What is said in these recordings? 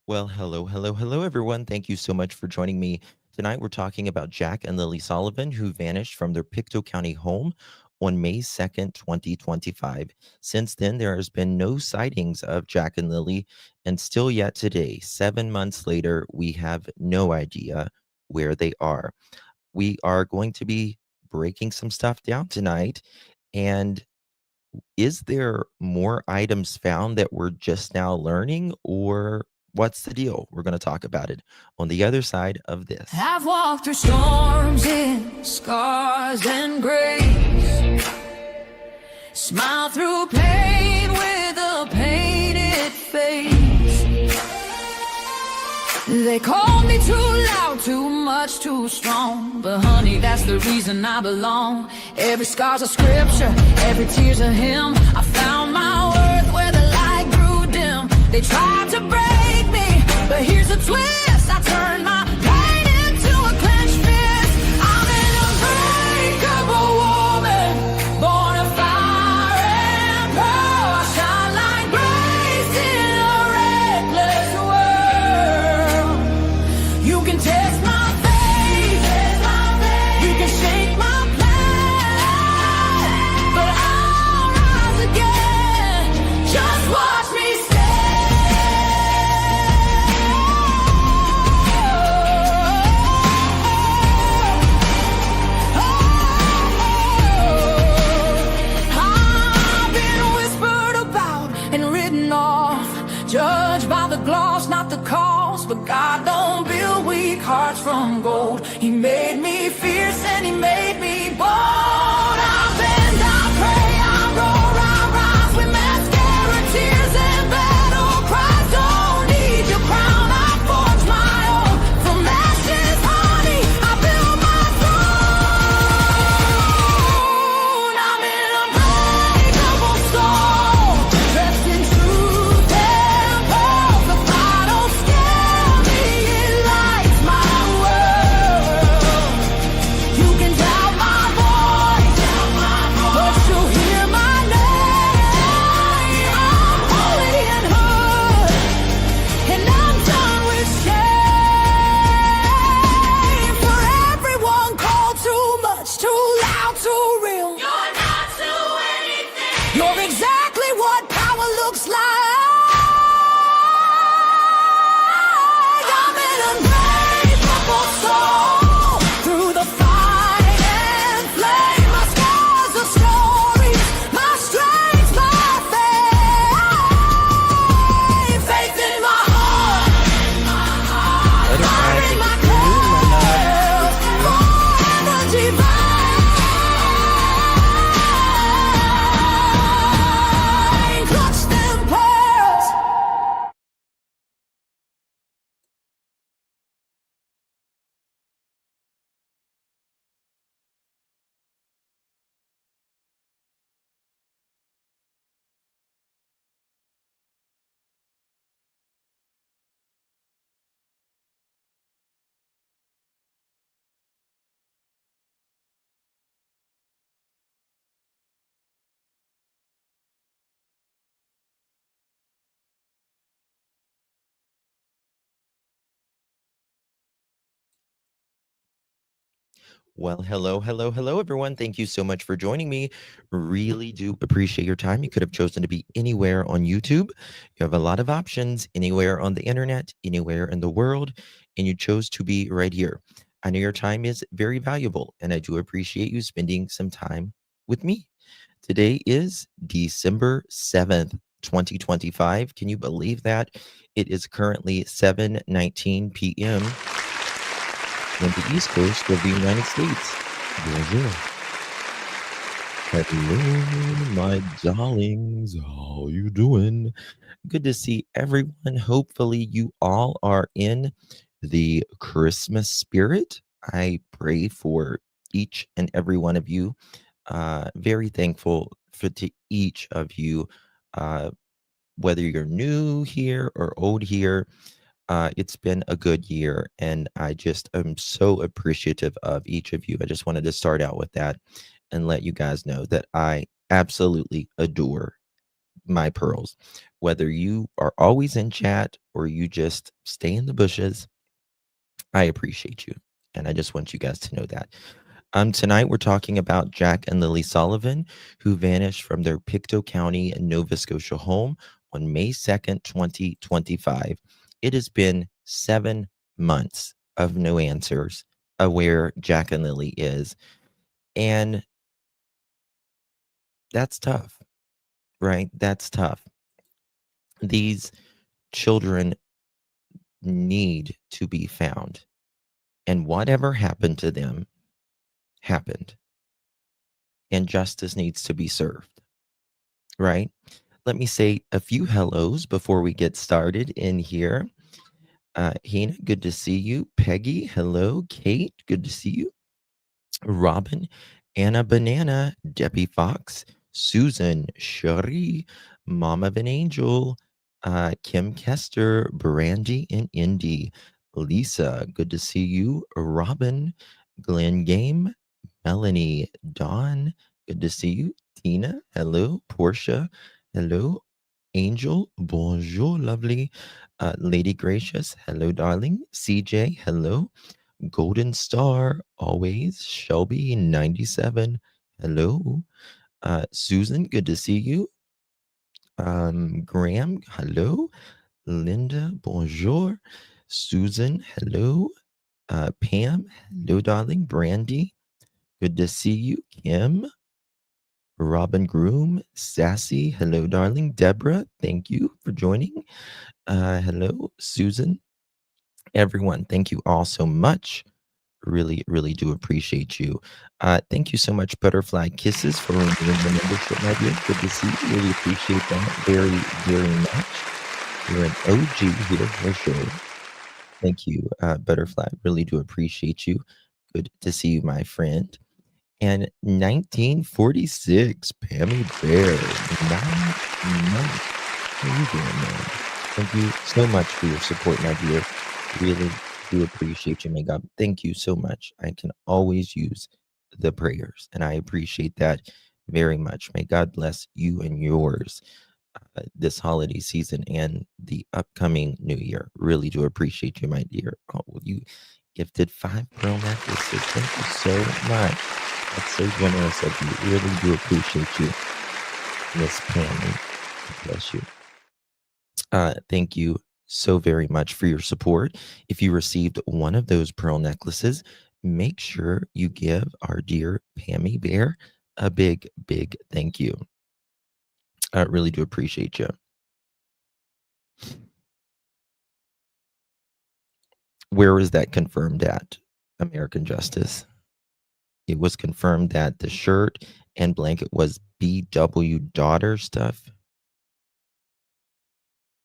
Well, hello, everyone. Thank you so much for joining me. Tonight, we're talking about Jack and Lilly Sullivan, who vanished from their Pictou County home on May 2nd, 2025. Since then, there has been no sightings of Jack and Lilly, and still yet today, 7 months later, we have no idea where they are. We are going to be breaking some stuff down tonight, and is there more items found that we're just now learning, or what's the deal? We're going to talk about it on the other side of this. I've walked through storms in scars and grace, smile through pain with a painted face. They called me too loud, too much, too strong, but honey, that's the reason I belong. Every scar's a scripture, every tear's a hymn. I found my worth where the light grew dim. They tried to break me, but here's a twist. I turned my pain into a clenched fist. I'm an unbreakable woman, born of fire and pearl. I shine like grace in a reckless world. You can test my faith, you can shake my plan, but I'll rise again. Just watch me judged by the gloss, not the cause. But God don't build weak hearts from gold. He made me fierce and he made me bold. I bend, I pray, I roar, I rise with mascara, tears and battle cries. Don't need your crown, I forge my own. From ashes, honey, I build my throne. I'm an unbreakable soul, dressed in truth and pearls. The fire don't scare me, it lights my world. You can doubt my voice, but you'll hear my name. I'm holy and hood, and I'm done with shame. For everyone called too much, too loud, too real. You're not to anything. You're exactly what power looks like. I'm an unbreakable soul, through the fight and flame. My scars are stories, my strength, my faith. Faith in my heart, fire in my curves, forever divine. Clutch them pearls. Well, hello, everyone. Thank you so much for joining me. Really do appreciate your time. You could have chosen to be anywhere on YouTube. You have a lot of options, anywhere on the internet, anywhere in the world, and you chose to be right here. I know your time is very valuable, and I do appreciate you spending some time with me. Today is December 7th, 2025. Can you believe that? It is currently 7:19 p.m. on the East Coast of the United States. Bonjour. Hello, my darlings. How you doing? Good to see everyone. Hopefully, you all are in the Christmas spirit. I pray for each and every one of you. Very thankful for to each of you, uh, whether you're new here or old here. It's been a good year, and I just am so appreciative of each of you. I just wanted to start out with that and let you guys know that I absolutely adore my pearls. Whether you are always in chat or you just stay in the bushes, I appreciate you. And I just want you guys to know that. Tonight we're talking about Jack and Lilly Sullivan, who vanished from their Pictou County, Nova Scotia home on May 2nd, 2025. It has been 7 months of no answers of where Jack and Lilly is. And that's tough, right? That's tough. These children need to be found. And whatever happened to them happened. And justice needs to be served, right? Let me say a few hellos before we get started in here. Hina, good to see you. Peggy, hello. Kate, good to see you. Robin, Anna Banana, Debbie Fox, Susan, Cherie, Mama of an Angel, Kim Kester, Brandy, and Indy. Lisa, good to see you. Robin, Glenn Game, Melanie, Dawn, good to see you. Tina, hello. Portia, hello. Angel, bonjour, lovely. Lady Gracious, hello, darling. CJ, hello. Golden Star, always. Shelby, 97, hello. Susan, good to see you. Graham, hello. Linda, bonjour. Susan, hello. Pam, hello, darling. Brandy, good to see you. Kim, Robin Groom, Sassy, hello, darling. Deborah, thank you for joining. Hello, Susan. Everyone, thank you all so much. Really, really do appreciate you. Thank you so much, Butterfly Kisses, for renewing the membership, my dear. Good to see you. Really appreciate that very, very much. You're an OG here for sure. Thank you, Butterfly. Really do appreciate you. Good to see you, my friend. And 1946, Pammy Bear, 9 months. How are you doing, man? Thank you so much for your support, my dear. Really do appreciate you. May God, thank you so much. I can always use the prayers, and I appreciate that very much. May God bless you and yours this holiday season and the upcoming new year. Really do appreciate you, my dear. Oh, well, you gifted 5 pearl necklaces. Thank you so much. That's so generous of you. Really do appreciate you, Miss Pammy. God bless you. Thank you so very much for your support. If you received one of those pearl necklaces, make sure you give our dear Pammy Bear a big, big thank you. I really do appreciate you. Where was that confirmed at? American Justice. It was confirmed that the shirt and blanket was BW daughter stuff.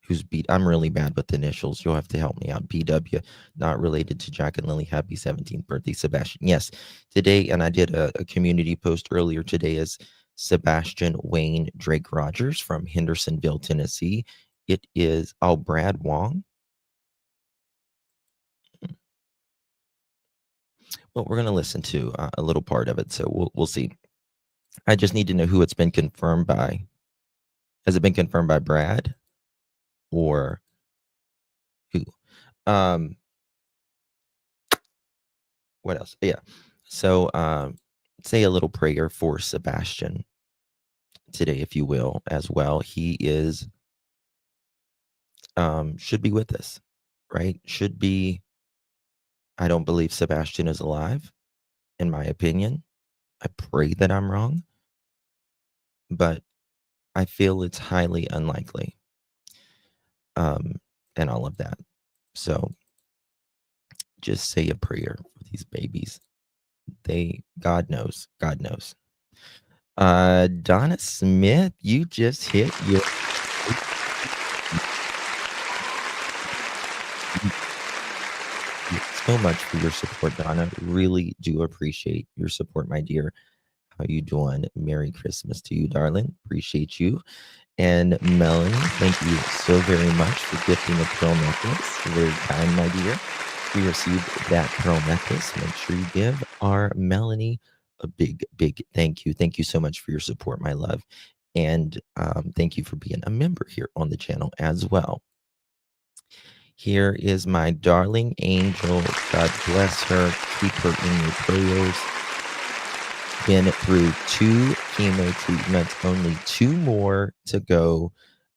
Who's beat? I'm really bad with initials. You'll have to help me out. BW, not related to Jack and Lilly. Happy 17th birthday, Sebastian. Yes, today, and I did a community post earlier today, is Sebastian Wayne Drake Rogers from Hendersonville, Tennessee. It is, oh, Brad Wong. Well, we're going to listen to a little part of it, so we'll see. I just need to know who it's been confirmed by. Has it been confirmed by Brad? Or who? What else? Yeah. So say a little prayer for Sebastian today, if you will, as well. He is should be with us, right? Should be. I don't believe Sebastian is alive, in my opinion. I pray that I'm wrong, but I feel it's highly unlikely. And all of that. So just say a prayer for these babies. God knows. Donna Smith, you just hit your so much for your support, Donna. Really do appreciate your support, my dear. How you doing? Merry Christmas to you, darling. Appreciate you. And Melanie, thank you so very much for gifting a pearl necklace. Very kind, my dear. We received that pearl necklace. Make sure you give our Melanie a big, big thank you. Thank you so much for your support, my love. And thank you for being a member here on the channel as well. Here is my darling angel. God bless her. Keep her in your prayers. Been through 2 chemo treatments, only 2 more to go,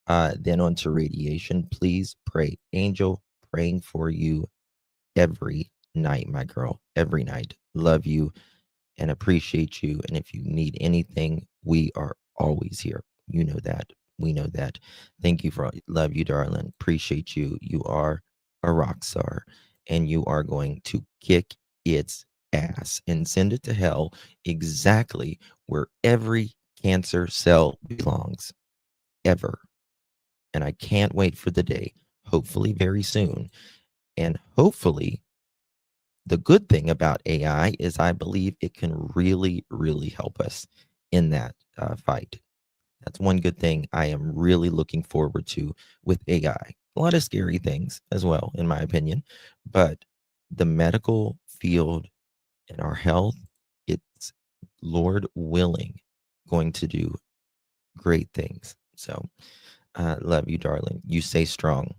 then onto radiation. Please pray. Angel, praying for you every night, my girl, every night. Love you and appreciate you. And if you need anything, we are always here. You know that. We know that. Thank you for love you, darling. Appreciate you. You are a rock star and you are going to kick its ass and send it to hell exactly where every cancer cell belongs ever. And I can't wait for the day, hopefully very soon. And hopefully the good thing about AI is I believe it can really, really help us in that fight. That's one good thing I am really looking forward to with AI. A lot of scary things as well, in my opinion, but the medical field and our health, it's Lord willing going to do great things. So, love you, darling. You stay strong.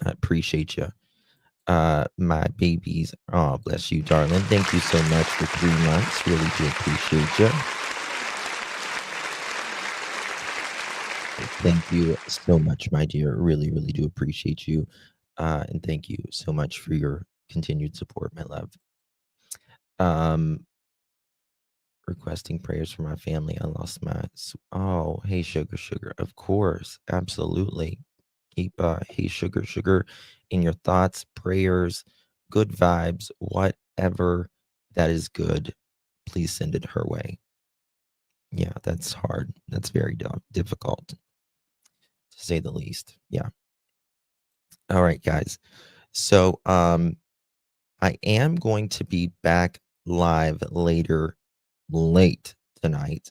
I appreciate you. My babies. Oh, bless you, darling. Thank you so much for 3 months. Really do appreciate you. Thank you so much, my dear. Really, really do appreciate you. And thank you so much for your continued support, my love. Requesting prayers for my family. I lost my. Oh, hey, sugar, sugar. Of course. Absolutely. Keep, hey, sugar, sugar in your thoughts, prayers, good vibes, whatever that is good. Please send it her way. Yeah, that's hard. That's very difficult, to say the least. Yeah. All right, guys. So I am going to be back live late tonight,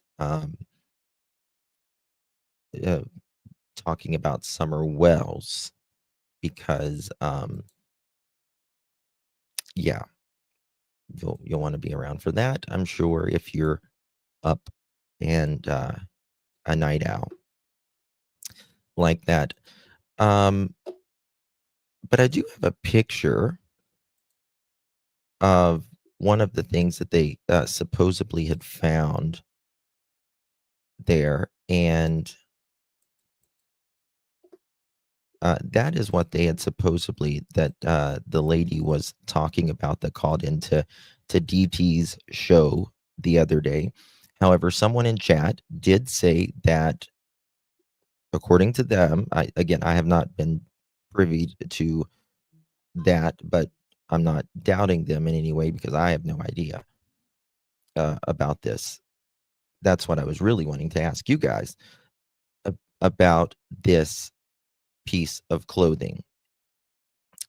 talking about summer wells because yeah, you'll want to be around for that. I'm sure if you're up and a night owl like that. But I do have a picture of one of the things that they supposedly had found there, and that is what they had supposedly that the lady was talking about that called into DT's show the other day. However, someone in chat did say that, according to them, I have not been privy to that, but I'm not doubting them in any way because I have no idea about this. That's what I was really wanting to ask you guys about this piece of clothing.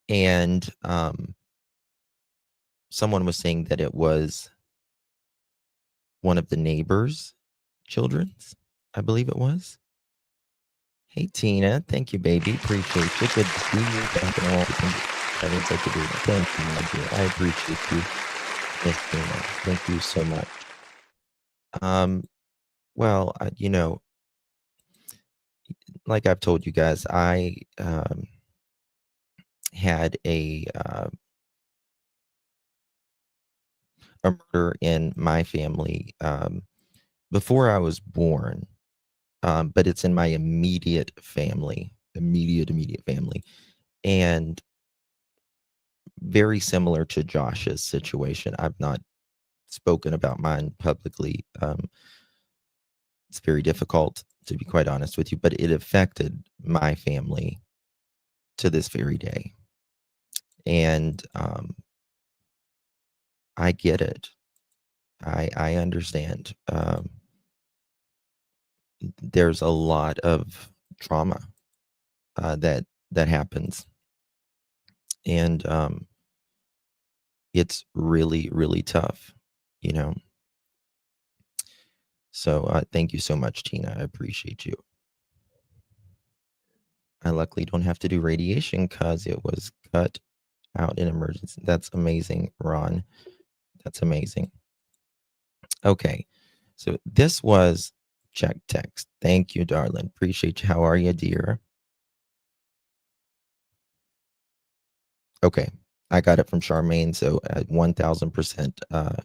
And someone was saying that it was one of the neighbors' children's, I believe it was. Hey, Tina. Thank you, baby. Appreciate you. Good to see you. Thank you, my dear. I appreciate you. Yes, Tina. Thank you so much. Well, like I've told you guys, I had a murder in my family before I was born, but it's in my immediate family, immediate family, and very similar to Josh's situation. I've not spoken about mine publicly. It's very difficult, to be quite honest with you, but it affected my family to this very day. And I get it. I understand. There's a lot of trauma that happens, and it's really, really tough, you know. So thank you so much, Tina. I appreciate you. I luckily don't have to do radiation because it was cut out in emergency. That's amazing, Ron. That's amazing. Okay, so this was Check text. Thank you, darling. Appreciate you. How are you, dear? Okay. I got it from Charmaine, so at 1000%,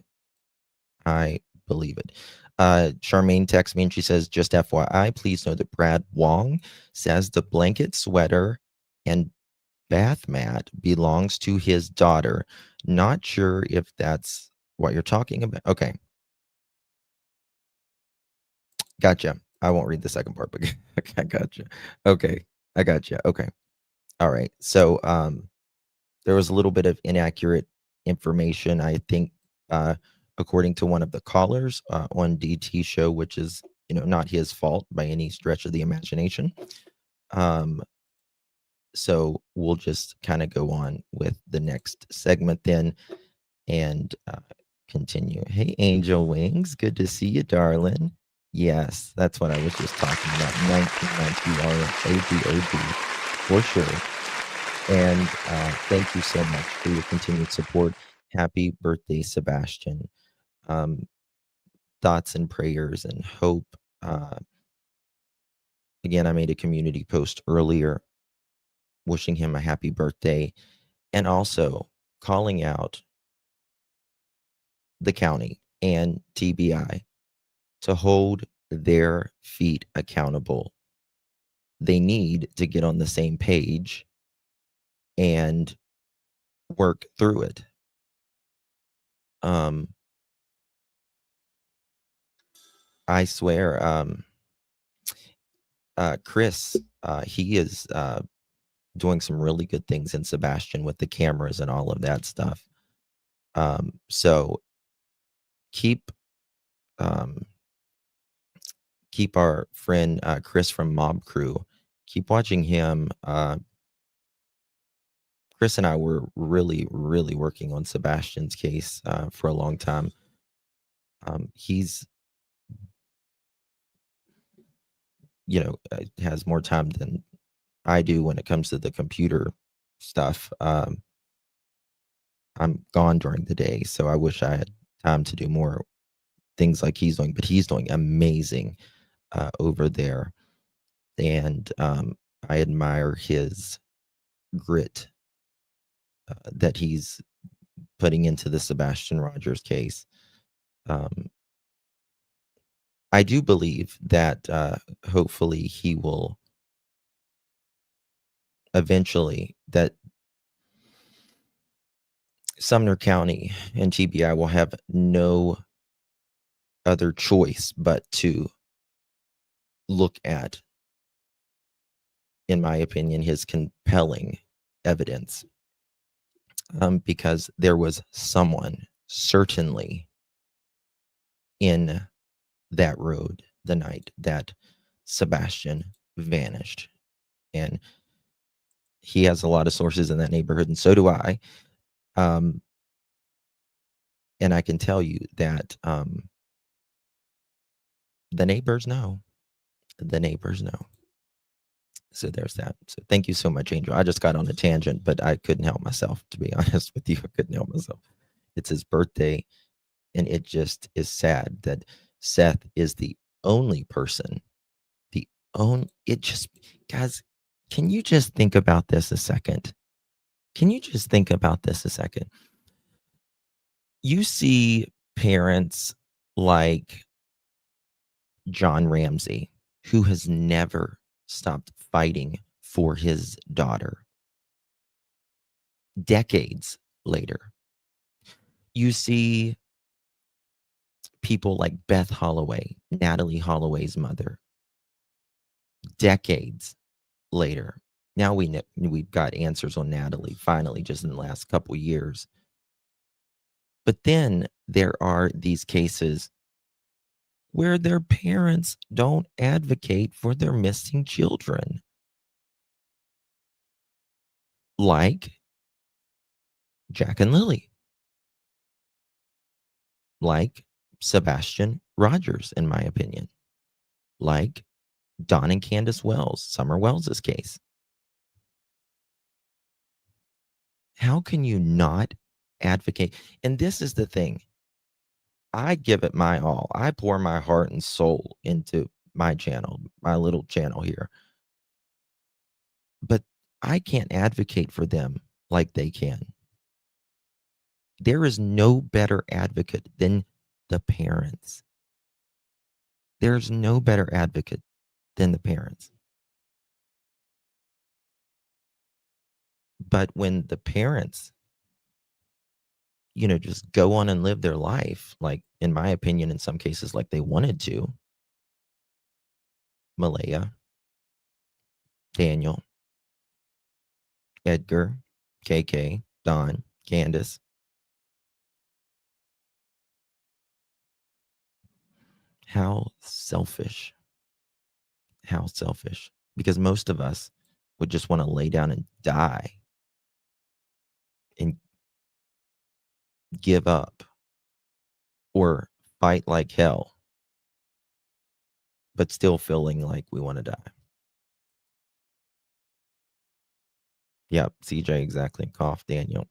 I believe it. Charmaine texts me and she says, just FYI, please know that Brad Wong says the blanket, sweater, and bath mat belongs to his daughter. Not sure if that's what you're talking about. Okay. Gotcha. I won't read the second part, but I gotcha. Okay. I gotcha. Okay. All right. So there was a little bit of inaccurate information, I think, according to one of the callers on DT show, which is, not his fault by any stretch of the imagination. So we'll just kind of go on with the next segment then and continue. Hey, Angel Wings, good to see you, darling. Yes, that's what I was just talking about. 1990 ADOD for sure. And thank you so much for your continued support. Happy birthday, Sebastian. Thoughts and prayers and hope. Again, I made a community post earlier wishing him a happy birthday and also calling out the county and TBI to hold their feet accountable. They need to get on the same page and work through it. I swear, Chris, he is doing some really good things in Sebastian with the cameras and all of that stuff. So keep our friend Chris from Mob Crew. Keep watching him. Chris and I were really, really working on Sebastian's case for a long time. He's, has more time than I do when it comes to the computer stuff. I'm gone during the day, so I wish I had time to do more things like he's doing, but he's doing amazing over there. And I admire his grit that he's putting into the Sebastian Rogers case. I do believe that hopefully he will eventually, that Sumner County and TBI will have no other choice but to look at, in my opinion, his compelling evidence. Because there was someone certainly in that road the night that Sebastian vanished. And he has a lot of sources in that neighborhood, and so do I. And I can tell you that the neighbors know. The neighbors know. So there's that. So thank you so much, Angel. I just got on a tangent, but I couldn't help myself, to be honest with you. I couldn't help myself. It's his birthday, and it just is sad that Seth is the only person, guys, can you just think about this a second? You see parents like John Ramsey, who has never stopped fighting for his daughter. Decades later, you see people like Beth Holloway, Natalie Holloway's mother. Decades later, now we've got answers on Natalie finally, just in the last couple years. But then there are these cases where their parents don't advocate for their missing children. Like Jack and Lilly. Like Sebastian Rogers, in my opinion. Like Don and Candace Wells, Summer Wells's case. How can you not advocate? And this is the thing. I give it my all. I pour my heart and soul into my channel, my little channel here. But I can't advocate for them like they can. There is no better advocate than the parents. There's no better advocate than the parents. But when the parents, just go on and live their life, like, in my opinion, in some cases, like they wanted to, Malaya, Daniel, Edgar, KK, Don, Candace, how selfish. How selfish. Because most of us would just want to lay down and die and give up or fight like hell, but still feeling like we want to die. Yep, CJ, exactly. Cough, Daniel.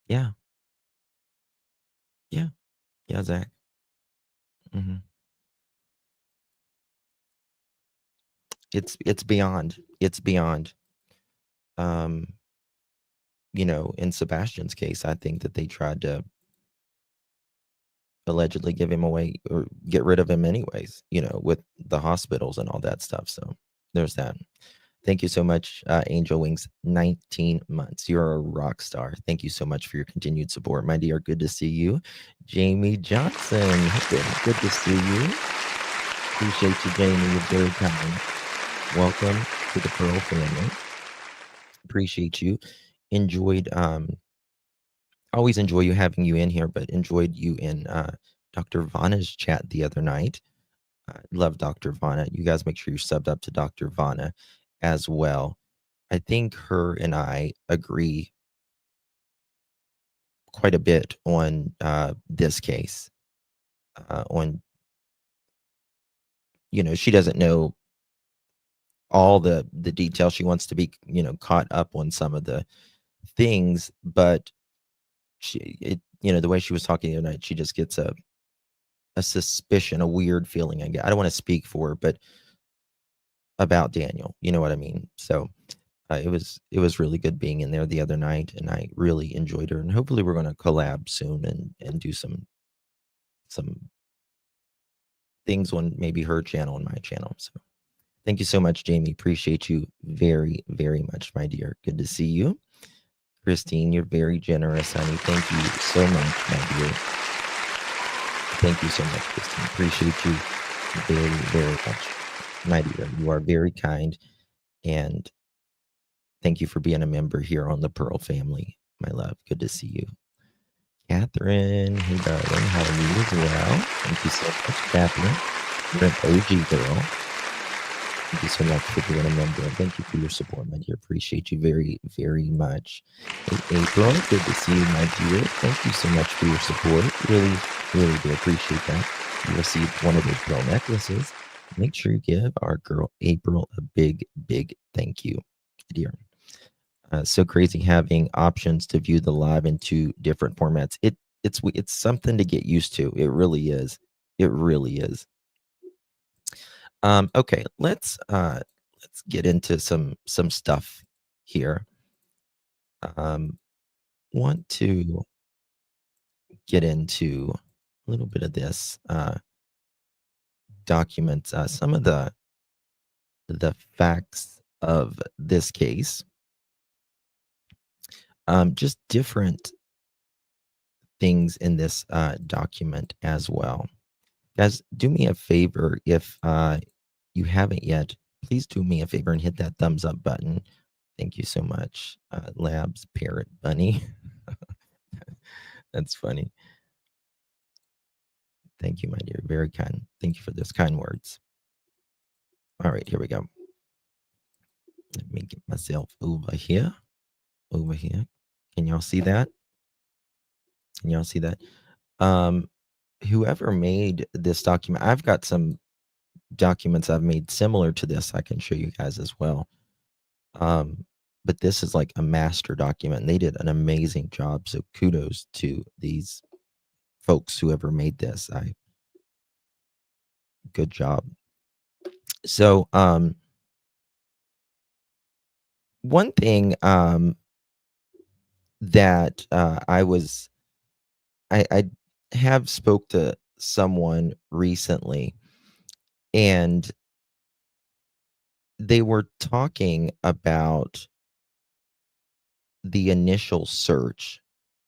Yeah, yeah, yeah, Zach. It's beyond. It's beyond. In Sebastian's case, I think that they tried to allegedly give him away or get rid of him anyways, with the hospitals and all that stuff. So there's that. Thank you so much, Angel Wings. 19 months. You're a rock star. Thank you so much for your continued support, my dear. Good to see you. Jamie Johnson. Good to see you. Appreciate you, Jamie. You're very kind. Welcome to the Pearl family. Appreciate you. Enjoyed, always enjoy you having you in here, but enjoyed you in Dr. Vanna's chat the other night. Love Dr. Vanna. You guys make sure you're subbed up to Dr. Vanna as well. I think her and I agree quite a bit on this case. She doesn't know all the details. She wants to be, caught up on some of the things, but the way she was talking the other night, she just gets a suspicion, a weird feeling. I don't want to speak for her, but about Daniel, you know what I mean? So it was really good being in there the other night, and I really enjoyed her, and hopefully we're going to collab soon and do some things on maybe her channel and my channel. So thank you so much, Jamie. Appreciate you very, very much, my dear. Good to see you. Christine, you're very generous, honey. Thank you so much, my dear. Thank you so much, Christine. Appreciate you very, very much, my dear. You are very kind, and thank you for being a member here on the Pearl family, my love. Good to see you. Catherine, hey darling, how are you as well? Thank you so much, Catherine. You're an OG girl. Thank you so much for being a member. Thank you for your support, my dear. Appreciate you very, very much. Hey, April, good to see you, my dear. Thank you so much for your support. Really, really do appreciate that. You received one of those pearl necklaces. Make sure you give our girl April a big, big thank you, dear. So crazy having options to view the live in 2 different formats. It's something to get used to. It really is. It really is. Okay, let's get into some stuff here. Want to get into a little bit of this document, some of the facts of this case. Just different things in this document as well. Guys, do me a favor if you haven't yet, please do me a favor and hit that thumbs up button. Thank you so much. Labs Parrot Bunny. That's funny. Thank you, my dear. Very kind. Thank you for those kind words. All right, here we go. Let me get myself over here. Over here. Can y'all see that? Can y'all see that? Whoever made this document, I've got some documents I've made similar to this I can show you guys as well. But this is like a master document, and they did an amazing job. So kudos to these folks, whoever made this. Good job. So, one thing that I have spoke to someone recently, and they were talking about the initial search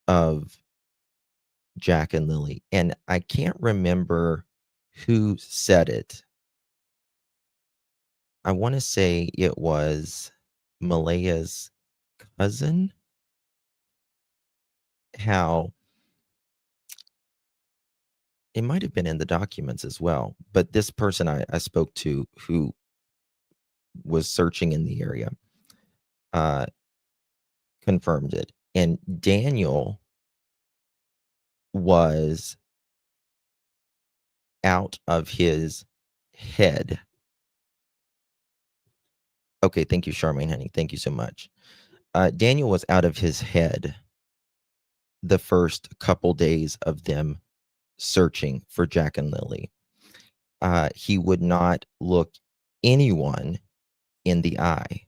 of Jack and Lily, and I can't remember who said it. I want to say it was Malaya's cousin. How it might have been in the documents as well, but this person I spoke to who was searching in the area uh, confirmed it. And Daniel was out of his head. Okay, thank you, Charmaine, honey. Thank you so much. Daniel was out of his head the first couple days of them searching for Jack and Lily. He would not look anyone in the eye.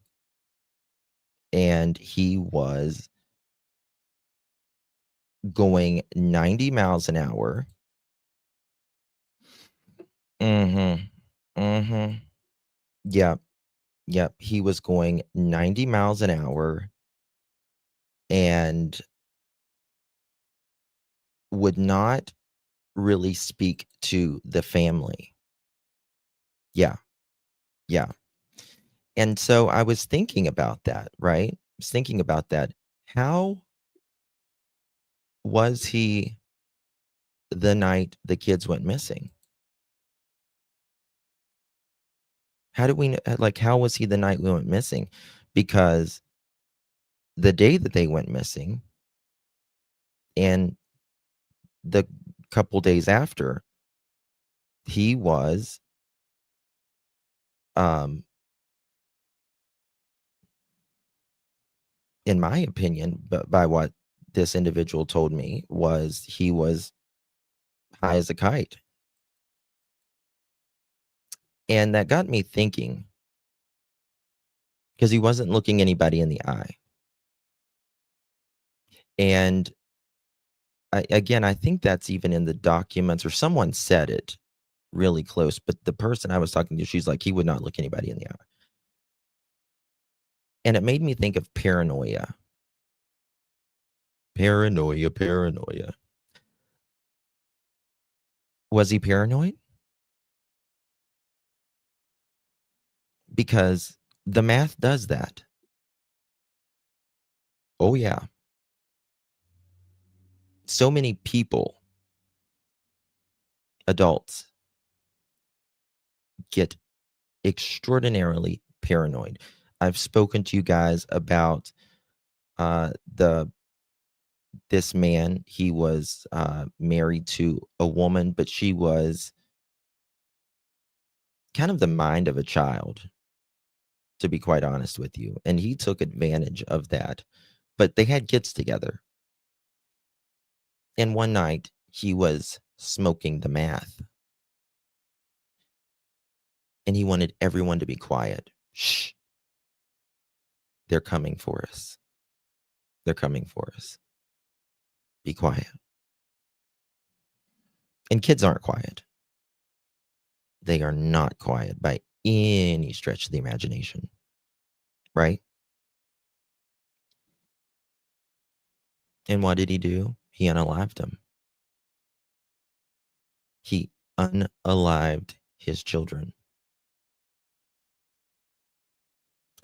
And he was going 90 miles an hour. Mhm. Mhm. Yep. Yep. He was going 90 miles an hour and would not really speak to the family. Yeah. Yeah. And so I was thinking about that, right? I was thinking about that. How was he the night the kids went missing? How do we like, how was he the night we went missing? Because the day that they went missing and the couple days after, he was, um, in my opinion, but by what this individual told me, was he was high as a kite. And that got me thinking because he wasn't looking anybody in the eye. And I think that's even in the documents, or someone said it really close, but the person I was talking to, she's like, he would not look anybody in the eye. And it made me think of paranoia. Paranoia, paranoia. Was he paranoid? Because the math does that. Oh, yeah. So many people, adults, get extraordinarily paranoid. I've spoken to you guys about the this man. He was married to a woman, but she was kind of the mind of a child, to be quite honest with you. And he took advantage of that. But they had kids together. And one night he was smoking the math and he wanted everyone to be quiet. Shh. They're coming for us. They're coming for us. Be quiet. And kids aren't quiet. They are not quiet by any stretch of the imagination. Right? And what did he do? He unalived him. He unalived his children.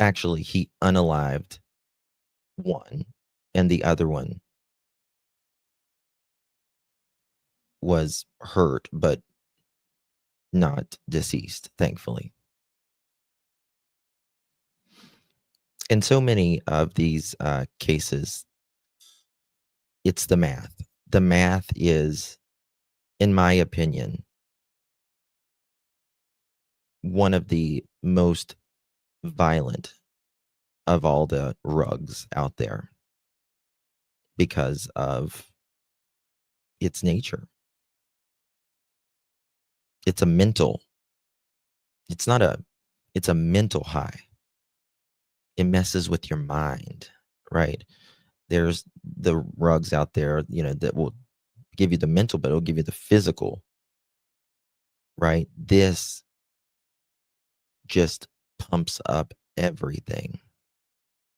Actually, he unalived one, and the other one was hurt, but not deceased, thankfully. In so many of these cases, it's the math. The math is, in my opinion, one of the most violent of all the rugs out there because of its nature. It's a mental It's not a, it's a mental high. It messes with your mind, right? There's the rugs out there, that will give you the mental, but it'll give you the physical, right? This just pumps up everything,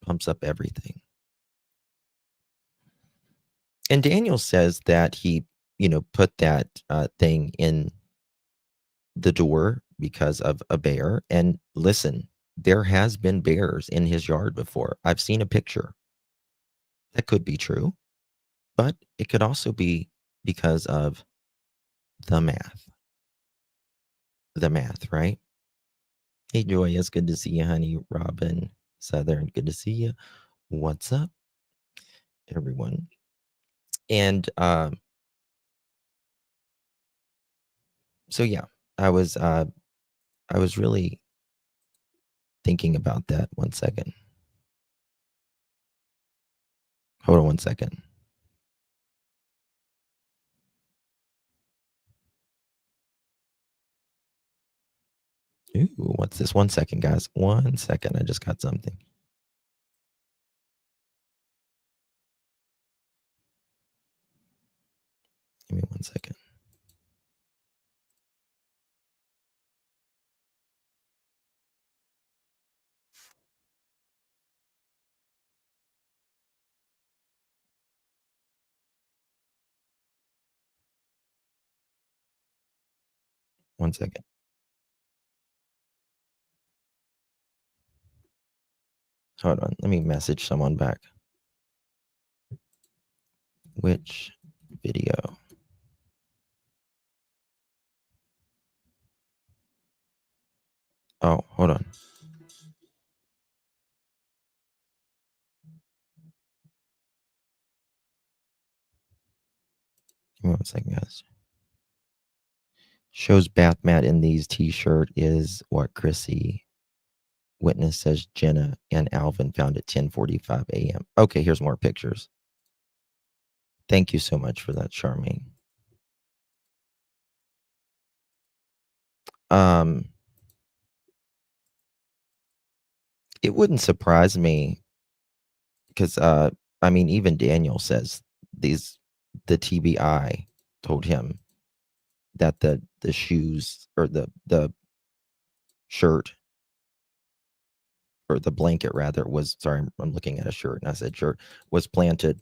pumps up everything. And Daniel says that he, put that thing in the door because of a bear. And listen, there has been bears in his yard before. I've seen a picture. That could be true, but it could also be because of the math. The math, right? Hey, Joy, it's good to see you, honey. Robin, Southern, good to see you. What's up, everyone? And so yeah, I was really thinking about that. 1 second. Hold on 1 second. Ooh, what's this? 1 second, guys. 1 second. I just got something. Give me 1 second. One second. Hold on. Let me message someone back. Which video? Oh, hold on. Give me 1 second, guys. Shows bath mat in these t-shirt is what Chrissy witness says Jenna and Alvin found at 10:45 a.m. Okay, here's more pictures. Thank you so much for that, Charmaine. It wouldn't surprise me because I mean, even Daniel says the TBI told him that the shoes or the shirt or the blanket rather was, sorry, I'm looking at a shirt and I said shirt, was planted.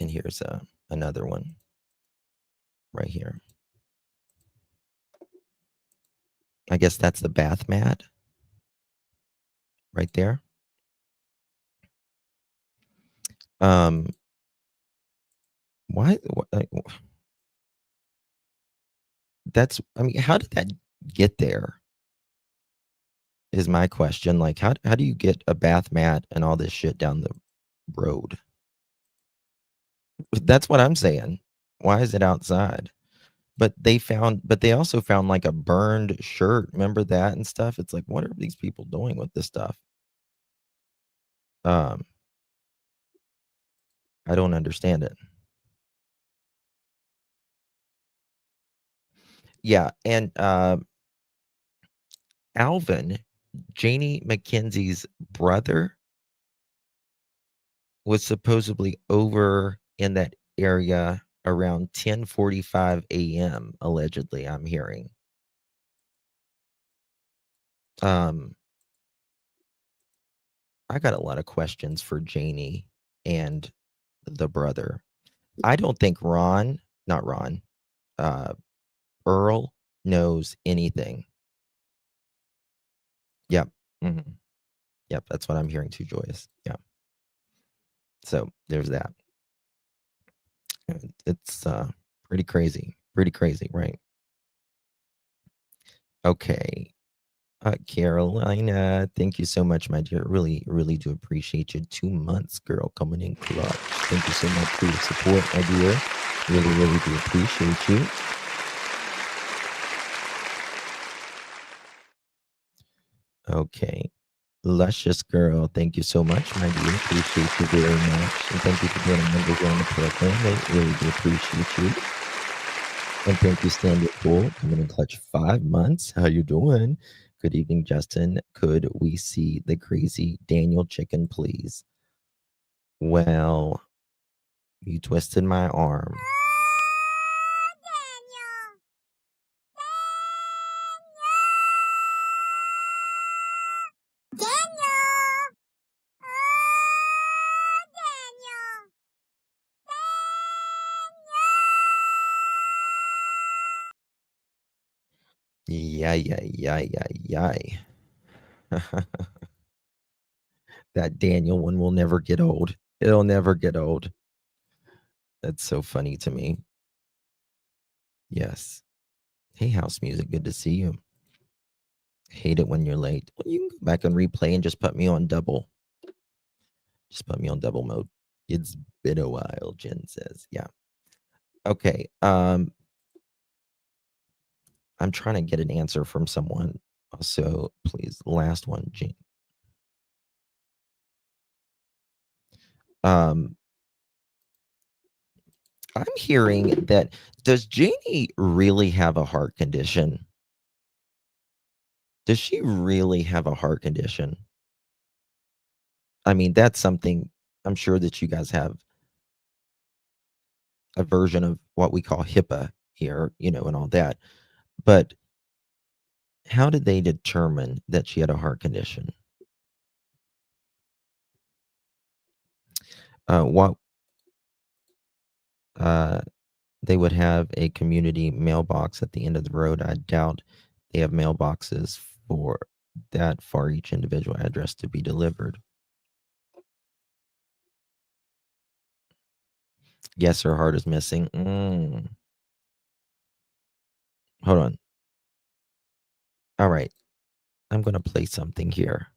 And here's another one right here. I guess that's the bath mat right there. Why that's, I mean, how did that get there? Is my question. Like, how do you get a bath mat and all this shit down the road? That's what I'm saying. Why is it outside? But they also found like a burned shirt. Remember that and stuff? It's like, what are these people doing with this stuff? I don't understand it. Yeah, and Alvin, Janie McKenzie's brother, was supposedly over in that area around 10:45 a.m. allegedly, I'm hearing. I got a lot of questions for Janie and the brother. I don't think Earl knows anything. Yep. Mm-hmm. Yep, that's what I'm hearing too, Joyous. Yeah. So there's that. It's pretty crazy. Pretty crazy, right? Okay. Carolina, thank you so much, my dear. Really, really do appreciate you. 2 months, girl, coming in clutch. Thank you so much for your support, my dear. Really, really do appreciate you. Okay. Luscious girl, thank you so much, my dear. Appreciate you very much. And thank you for being a member on the program. I really do appreciate you. And thank you, Stanley Pool, coming in clutch 5 months. How you doing? Good evening, Justin. Could we see the crazy Daniel chicken, please? Well, you twisted my arm. Yay, yay, yay, yay, yay. That Daniel one will never get old. It'll never get old. That's so funny to me. Yes. Hey, house music, good to see you. Hate it when you're late. Well, you can go back and replay and just put me on double. Just put me on double mode. It's been a while, Jen says. Yeah. Okay. I'm trying to get an answer from someone. So please, last one, Jean. I'm hearing that, does Janie really have a heart condition? Does she really have a heart condition? I mean, that's something I'm sure that you guys have a version of what we call HIPAA here, and all that. But how did they determine that she had a heart condition? What they would have a community mailbox at the end of the road. I doubt they have mailboxes for that for each individual address to be delivered. Yes, her heart is missing. Hold on. All right. I'm going to play something here.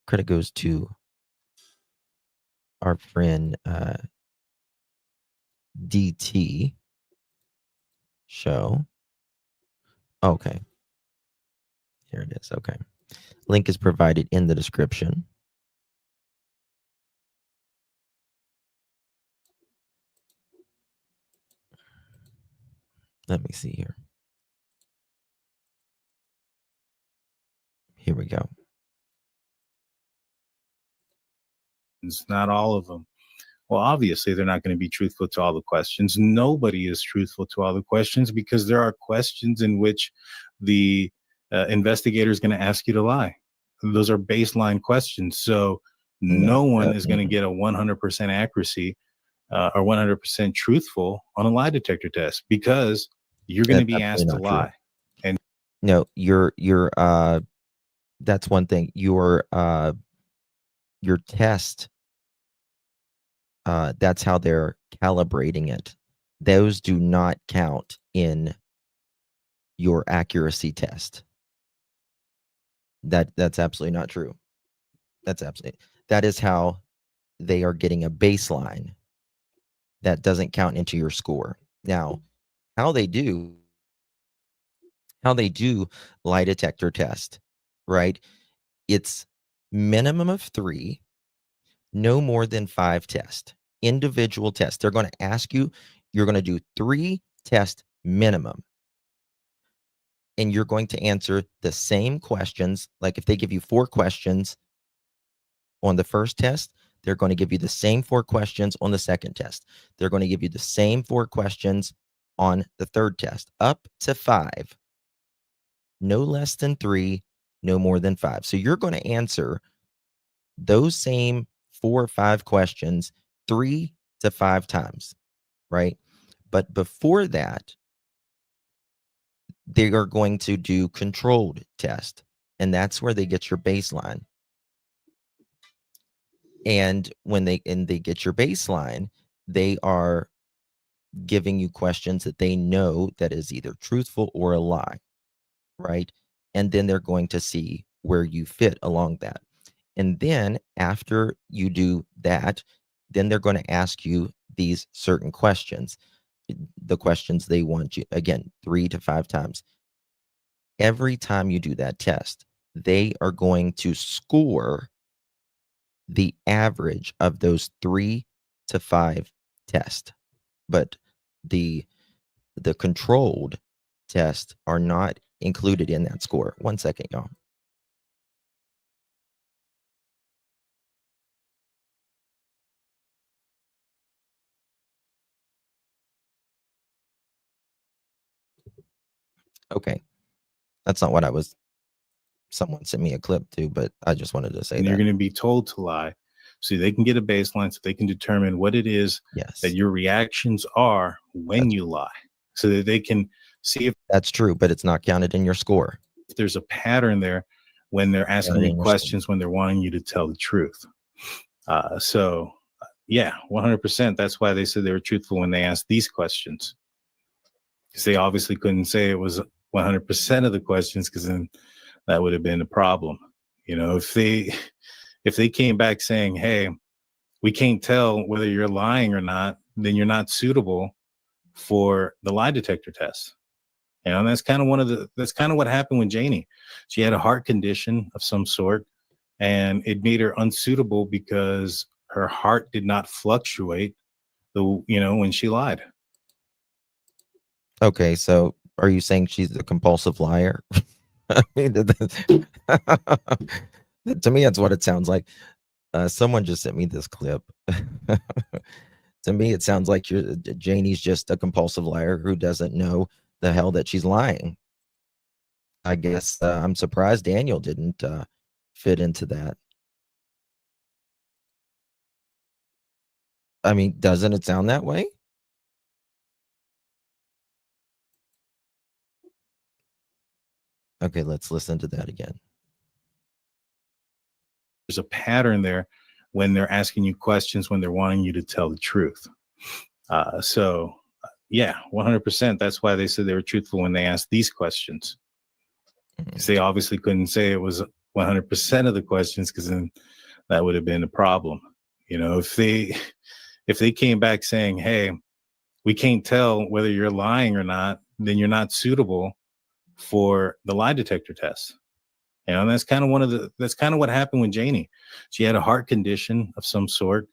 Credit goes to our friend DT show. Okay. Here it is. Okay. Link is provided in the description. Let me see here. Here we go. It's not all of them. Well, obviously, they're not going to be truthful to all the questions. Nobody is truthful to all the questions because there are questions in which the investigator is going to ask you to lie. Those are baseline questions. So no one is going to get a 100% accuracy or 100% truthful on a lie detector test because you're going to be asked to lie. And no, you're that's one thing. Your test, that's how they're calibrating it. Those do not count in your accuracy test. That's absolutely not true. That is how they are getting a baseline that doesn't count into your score. Now, how they do lie detector test, right? It's minimum of 3, no more than 5 tests, individual tests. They're going to ask you, you're going to do 3 tests minimum. And you're going to answer the same questions. Like if they give you 4 questions on the first test, they're going to give you the same 4 questions on the second test. They're going to give you the same 4 questions on the third test, up to 5. No less than 3, no more than 5. So you're going to answer those same 4 or 5 questions 3 to 5 times, right? But before that, they are going to do controlled test, and that's where they get your baseline. And when they get your baseline, they are giving you questions that they know that is either truthful or a lie, right? And then they're going to see where you fit along that. And then after you do that, then they're going to ask you these certain questions, the questions they want you, again, 3 to 5 times. Every time you do that test, they are going to score the average of those 3 to 5 tests but the controlled tests are not included in that score. 1 second, y'all. Okay, that's not what I was. Someone sent me a clip too, but I just wanted to say And that. you're going to be told to lie, so they can get a baseline, so they can determine what it is Yes, that your reactions are when you lie, so that they can see if that's true, but it's not counted in your score. there's a pattern there when they're asking Counted in you your questions, when they're wanting you to tell the truth. Yeah, 100%. That's why they said they were truthful when they asked these questions, because they obviously couldn't say it was 100% of the questions, because then that would have been a problem. You know, if they came back saying, "Hey, we can't tell whether you're lying or not," then you're not suitable for the lie detector test. You know, and that's kind of what happened with Janie. She had a heart condition of some sort, and it made her unsuitable because her heart did not fluctuate when she lied. Okay, so are you saying she's a compulsive liar? I mean, to me, that's what it sounds like. Someone just sent me this clip. To me, it sounds like Janie's just a compulsive liar who doesn't know the hell that she's lying. I guess I'm surprised Daniel didn't fit into that. I mean, doesn't it sound that way? Okay, let's listen to that again. There's a pattern there when they're asking you questions, when they're wanting you to tell the truth. Yeah, 100%. That's why they said they were truthful when they asked these questions, because they obviously couldn't say it was 100% of the questions, because then that would have been a problem. You know, if they came back saying, "Hey, we can't tell whether you're lying or not," then you're not suitable for the lie detector test. You know, and that's kind of what happened with Janie. She had a heart condition of some sort,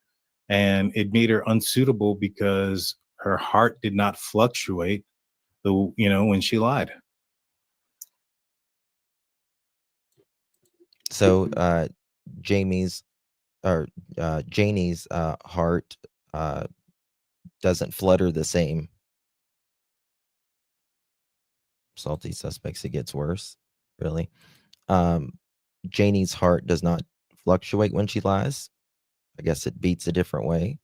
and it made her unsuitable because her heart did not fluctuate when she lied. So Janie's heart doesn't flutter the same. Salty suspects, it gets worse. Really. Janie's heart does not fluctuate when she lies. I guess it beats a different way.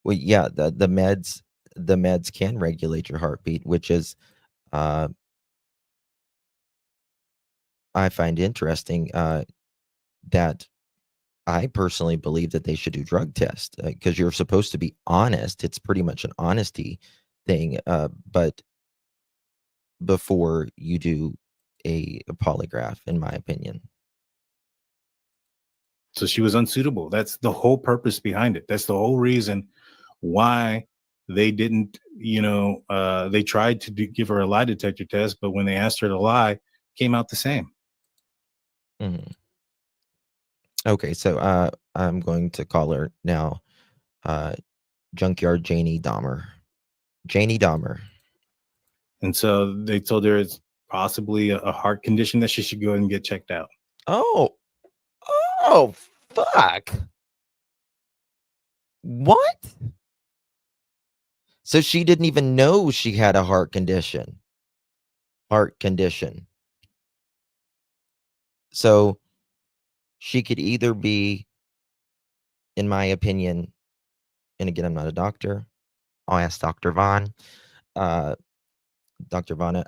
Well, yeah, the meds can regulate your heartbeat, which is uh, I find interesting that I personally believe that they should do drug tests because you're supposed to be honest. It's pretty much an honesty thing, but before you do a polygraph, in my opinion. So she was unsuitable. That's the whole purpose behind it. That's the whole reason why they didn't, they tried to give her a lie detector test, but when they asked her to lie, it came out the same. Mhm. Okay, so I'm going to call her now Junkyard Janie Dahmer. Janie Dahmer. And so they told her it's possibly a heart condition that she should go and get checked out. Oh, fuck. What? So she didn't even know she had a heart condition. Heart condition. So she could either be, in my opinion, and again, I'm not a doctor. I'll ask Dr. Vaughn. Dr. Vaughn,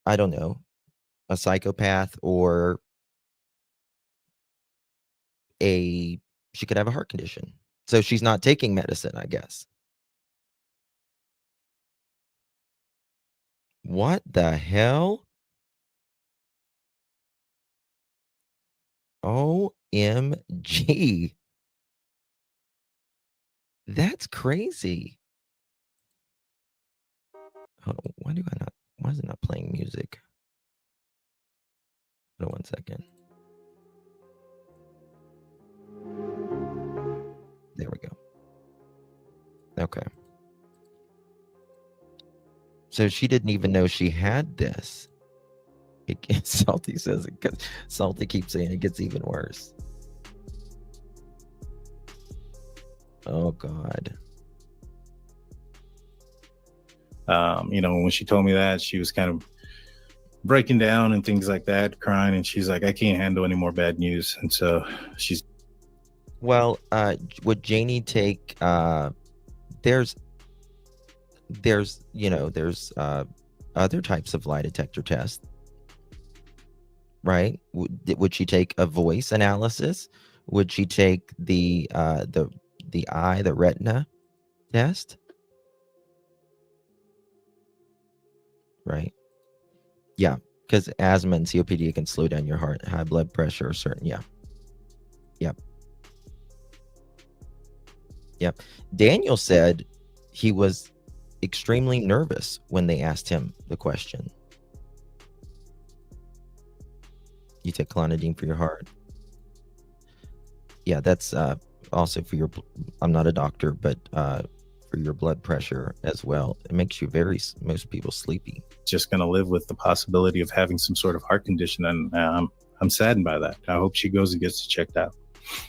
I don't know, a psychopath or she could have a heart condition. So she's not taking medicine, I guess. What the hell? OMG. That's crazy. Hold on, why is it not playing music? Hold on 1 second. There we go. Okay. So she didn't even know she had this. Salty says it because Salty keeps saying it gets even worse. Oh God. When she told me that, she was kind of breaking down and things like that, crying, and she's like, I can't handle any more bad news. And so she's Well, would Janie take there's other types of lie detector tests, right? Would she take a voice analysis? Would she take the retina test? Right. Yeah, because asthma and COPD can slow down your heart, high blood pressure, certain. Yeah. Yep. Yep. Daniel said he was extremely nervous when they asked him the question. You take clonidine for your heart. Yeah, that's also for your. I'm not a doctor, but for your blood pressure as well. It makes you most people sleepy. just going to live with the possibility of having some sort of heart condition, and I'm saddened by that. I hope she goes and gets it checked out.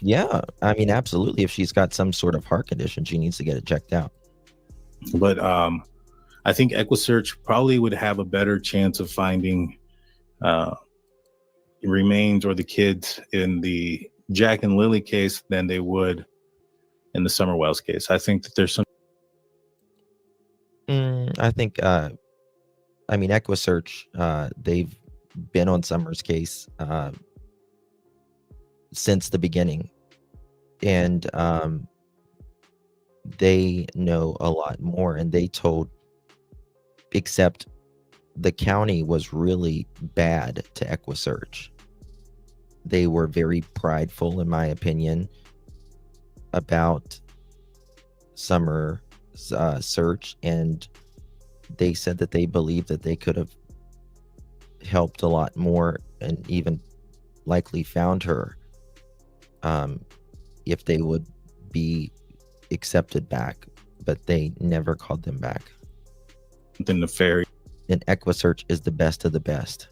Yeah, I mean, absolutely. If she's got some sort of heart condition, she needs to get it checked out. But I think EquiSearch probably would have a better chance of finding remains or the kids in the Jack and Lilly case than they would in the Summer Wells case. I think that there's some. I think, EquiSearch, they've been on Summer's case since the beginning, and they know a lot more, and they told, except the county was really bad to EquiSearch. They were very prideful, in my opinion, about Summer search, and they said that they believed that they could have helped a lot more and even likely found her if they would be accepted back, but they never called them back. Something nefarious. And EquiSearch is the best of the best.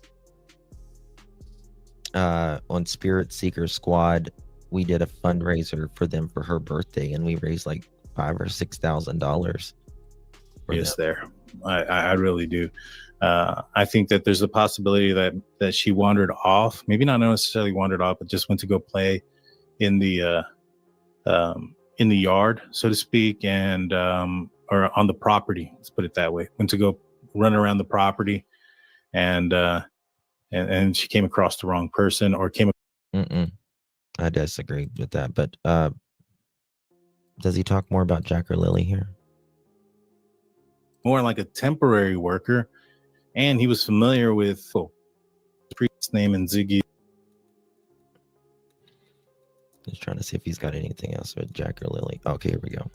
On Spirit Seeker Squad, we did a fundraiser for them for her birthday, and we raised like $5,000 or $6,000. Yes, there. I really do. I think that there's a possibility that she wandered off, maybe not necessarily wandered off, but just went to go play in the yard, so to speak, and or on the property. Let's put it that way. Went to go run around the property, and she came across the wrong person, or came. I disagree with that, but does he talk more about Jack or Lily here? More like a temporary worker, and he was familiar with priest's name and Ziggy. Just trying to see if he's got anything else with Jack or Lily. Okay, here we go.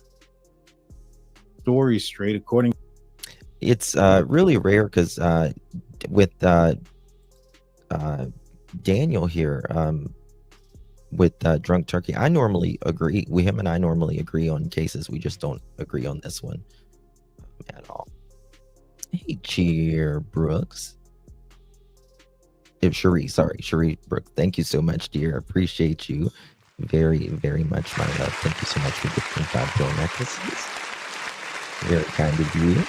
Story straight according. It's really rare because with Daniel here, with Drunk Turkey, I normally agree. Him and I normally agree on cases. We just don't agree on this one at all. Hey, Cheer Brooks. Cherie Brooks. Thank you so much, dear. Appreciate you very, very much, my love. Thank you so much for gifting 5 gold necklaces. Very kind of you.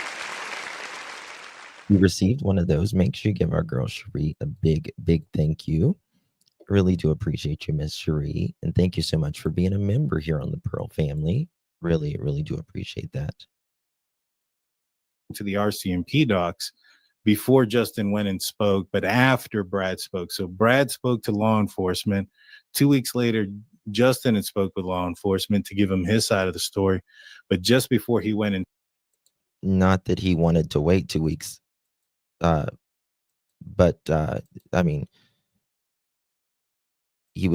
You received one of those. Make sure you give our girl Cherie a big, big thank you. Really do appreciate you, Miss Cherie. And thank you so much for being a member here on the Pearl family. Really, really do appreciate that. To the RCMP docs before Justin went and spoke, but after Brad spoke. So Brad spoke to law enforcement. 2 weeks later, Justin had spoke with law enforcement to give him his side of the story. But just before he went in. Not that he wanted to wait 2 weeks. But I mean, they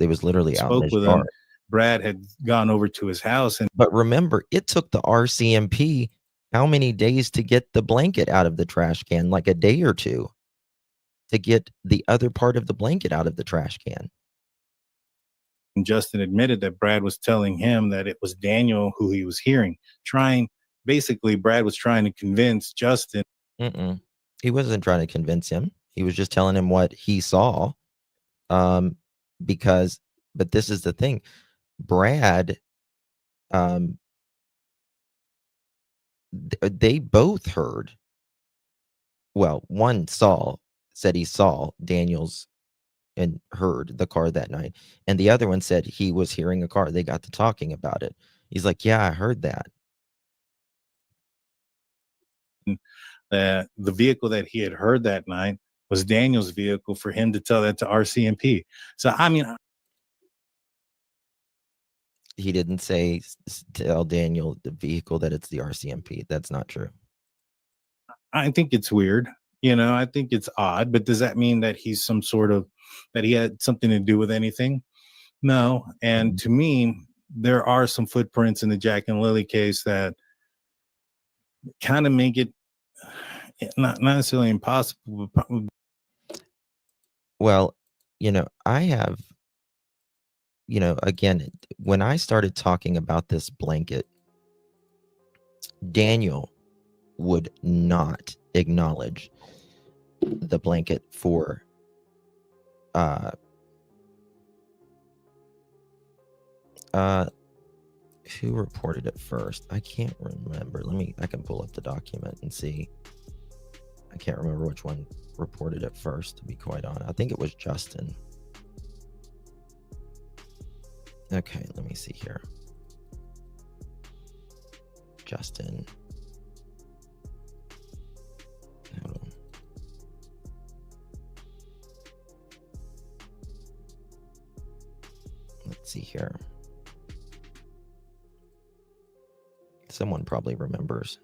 was literally out in his yard. Brad had gone over to his house. But remember, it took the RCMP how many days to get the blanket out of the trash can? Like a day or two to get the other part of the blanket out of the trash can. And Justin admitted that Brad was telling him that it was Daniel who he was hearing. Basically, Brad was trying to convince Justin. He wasn't trying to convince him. He was just telling him what he saw. But this is the thing. Brad, they both heard. Well, one said he saw Daniel's and heard the car that night. And the other one said he was hearing a car. They got to talking about it. He's like, yeah, I heard that. The vehicle that he had heard that night was Daniel's vehicle for him to tell that to RCMP. So, I mean, he didn't tell Daniel the vehicle that it's the RCMP. That's not true. I think it's weird. I think it's odd, but does that mean that he's that he had something to do with anything? No. And to me, there are some footprints in the Jack and Lilly case that kind of make it not necessarily impossible, but well, I have, again, when I started talking about this blanket, Daniel would not acknowledge the blanket for who reported it first? I can't remember. I can pull up the document and see. I can't remember which one reported it first, to be quite honest. I think it was Justin. Okay, let me see here. Justin. Hold on. Let's see here. Someone probably remembers.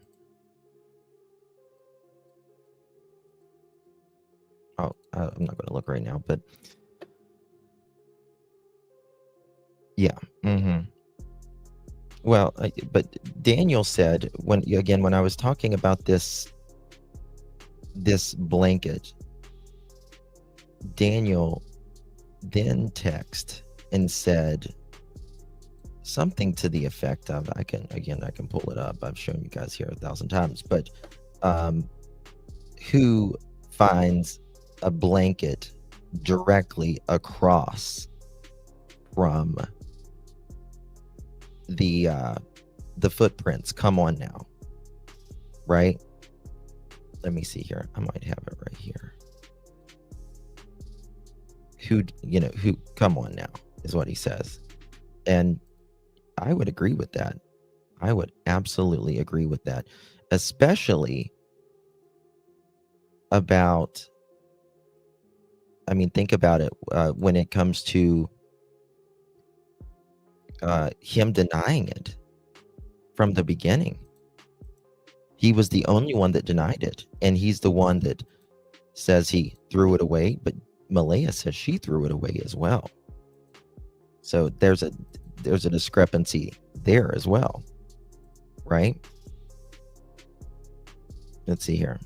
Oh, I'm not going to look right now, but yeah. Well, but Daniel said when I was talking about this blanket, Daniel then texted and said something to the effect of, I can pull it up. I've shown you guys here 1,000 times, but who finds a blanket directly across from the footprints? Come on now. Right? Let me see here. I might have it right here. Who come on now is what he says. And I would agree with that. I would absolutely agree with that, especially about, think about it when it comes to him denying it from the beginning. He was the only one that denied it, and he's the one that says he threw it away, but Malaya says she threw it away as well. So there's a discrepancy there as well, right? Let's see here.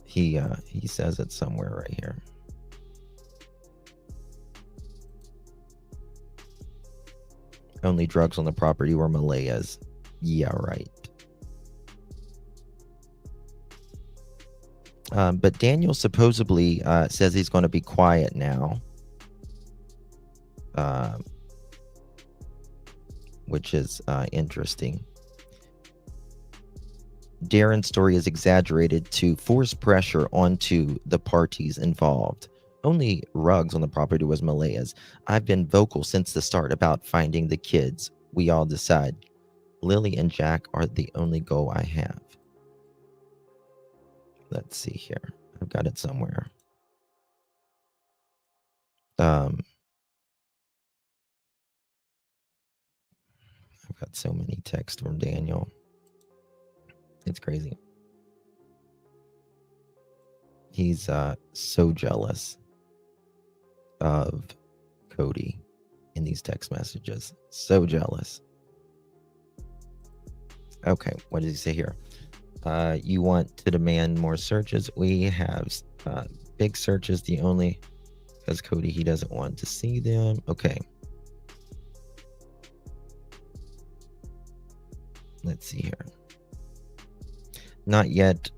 He says it somewhere right here. Only drugs on the property were Malaya's. Yeah, right. But Daniel supposedly says he's going to be quiet now, which is interesting. Darren's story is exaggerated to force pressure onto the parties involved. Only rugs on the property was Malaya's. I've been vocal since the start about finding the kids. We all decide. Lily and Jack are the only goal I have. Let's see here. I've got it somewhere. I've got so many texts from Daniel. It's crazy. He's so jealous of Cody in these text messages. So jealous. Okay, what does he say here? You want to demand more searches? We have Big search is the only, because Cody, he doesn't want to see them. Okay. Let's see here. Not yet.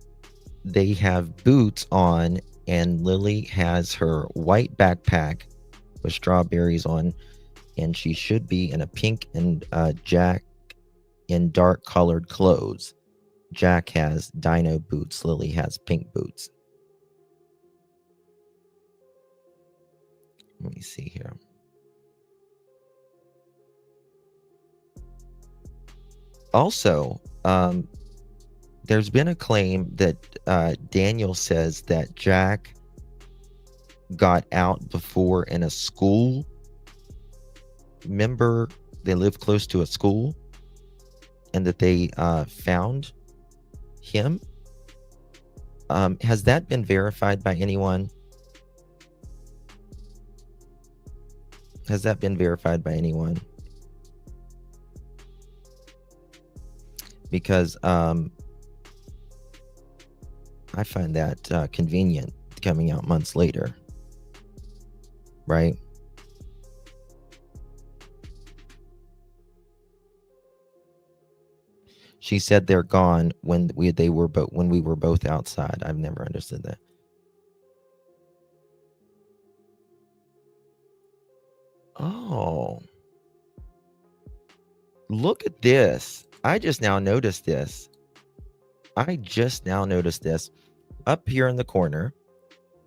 They have boots on, and Lily has her white backpack with strawberries on, and she should be in a pink, and Jack in dark colored clothes. Jack has dino boots. Lily has pink boots. Let me see here. Also, there's been a claim that Daniel says that Jack got out before in a school. Remember, they live close to a school, and that they found him. Has that been verified by anyone? Has that been verified by anyone? Because I find that convenient, coming out months later, right? She said they're gone when we were both outside. I've never understood that. Oh, look at this. I just now noticed this. Up here in the corner.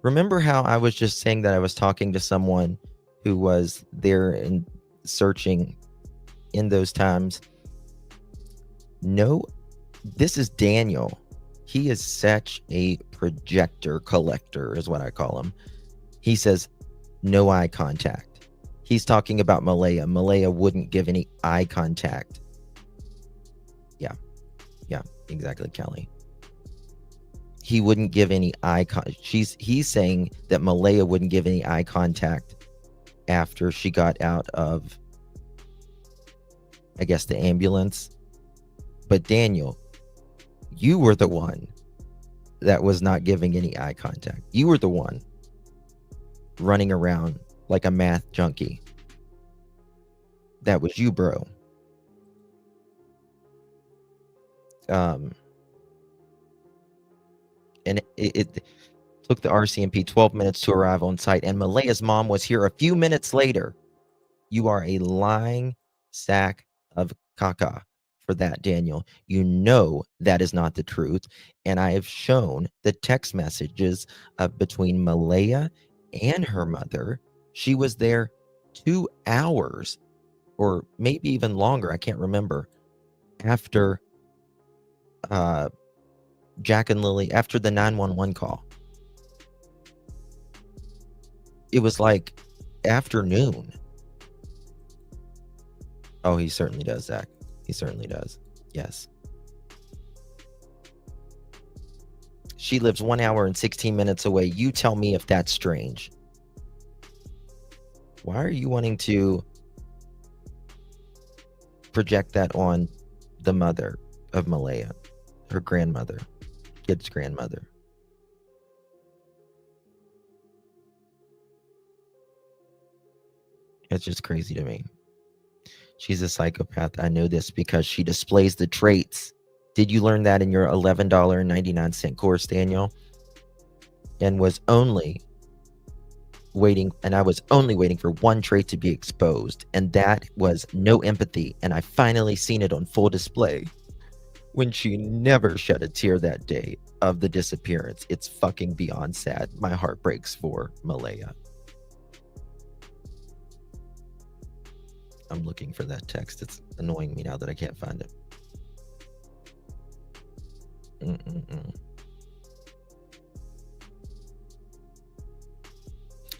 Remember how I was just saying that I was talking to someone who was there and searching in those times? No, this is Daniel. He is such a projector collector, is what I call him. He says, no eye contact. He's talking about Malaya. Malaya wouldn't give any eye contact. Yeah, exactly, Kelly. He wouldn't give any eye contact. He's saying that Malaya wouldn't give any eye contact after she got out of, I guess, the ambulance. But Daniel, you were the one that was not giving any eye contact. You were the one running around like a math junkie. That was you, bro. And it took the RCMP 12 minutes to arrive on site, and Malaya's mom was here a few minutes later. You are a lying sack of caca for that, Daniel. You know that is not the truth. And I have shown the text messages between Malaya and her mother. She was there 2 hours, or maybe even longer, I can't remember, after Jack and Lily, after the 911 call. It was like afternoon. Oh, he certainly does, Zach. He certainly does. Yes. She lives 1 hour and 16 minutes away. You tell me if that's strange. Why are you wanting to project that on the mother of Malaya, her grandmother, kid's grandmother? It's just crazy to me. She's a psychopath. I know this because she displays the traits. Did you learn that in your $11.99 course, Daniel? And was only waiting, and I was only waiting for one trait to be exposed, and that was no empathy. And I finally seen it on full display when she never shed a tear that day of the disappearance. It's fucking beyond sad. My heart breaks for Malaya. I'm looking for that text. It's annoying me now that I can't find it.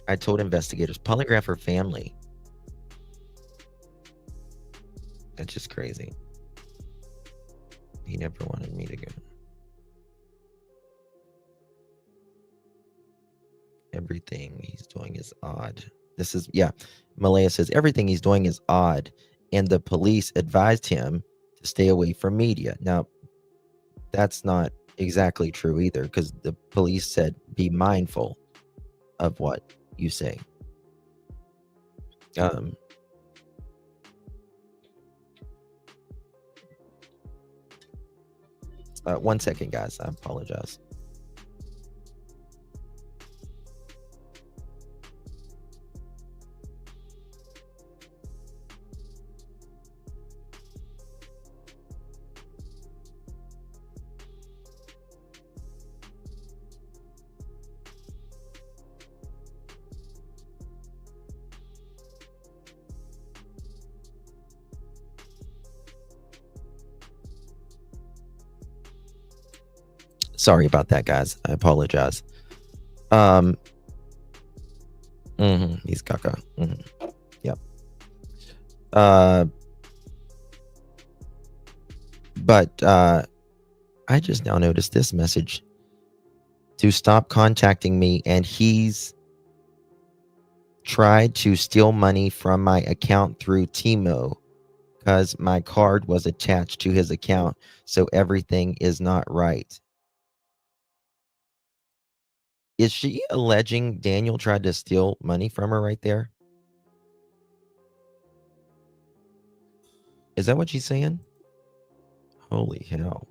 I told investigators, polygraph her family. That's just crazy. He never wanted me to go. Everything he's doing is odd. This is, yeah. Malaya says everything he's doing is odd, and the police advised him to stay away from media. Now, that's not exactly true either, because the police said be mindful of what you say. Um, 1 second, guys. I apologize. Sorry about that, guys. I apologize. He's caca. Yep. But I just now noticed this message to stop contacting me, and he's tried to steal money from my account through Timo because my card was attached to his account, so everything is not right. Is she alleging Daniel tried to steal money from her right there? Is that what she's saying? Holy hell.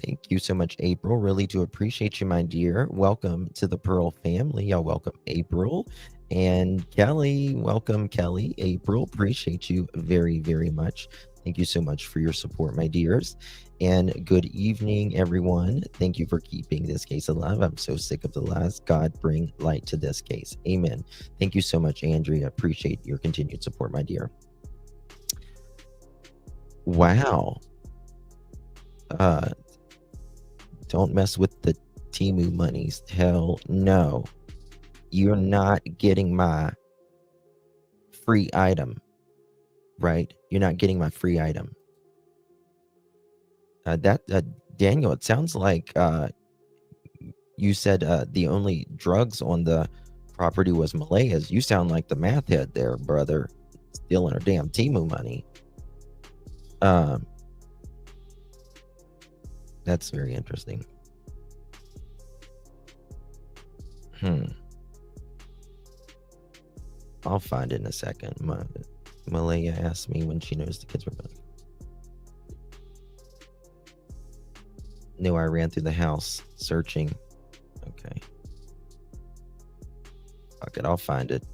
Thank you so much, April. Really do appreciate you, my dear. Welcome to the Pearl family. Y'all welcome April. And Kelly, welcome Kelly. April, appreciate you very, very much. Thank you so much for your support, my dears. And good evening, everyone. Thank you for keeping this case alive. I'm so sick of the lies. God, bring light to this case. Amen. Thank you so much, Andrea. Appreciate your continued support, my dear. Wow. Don't mess with the Temu monies. Hell no. You're not getting my free item, right? You're not getting my free item. Daniel, it sounds like you said the only drugs on the property was Malaya's. You sound like the math head there, brother. Stealing her damn Temu money. That's very interesting. I'll find it in a second. Malaya asked me when she knows the kids were back. No, I ran through the house searching. Okay. Fuck it, I'll find it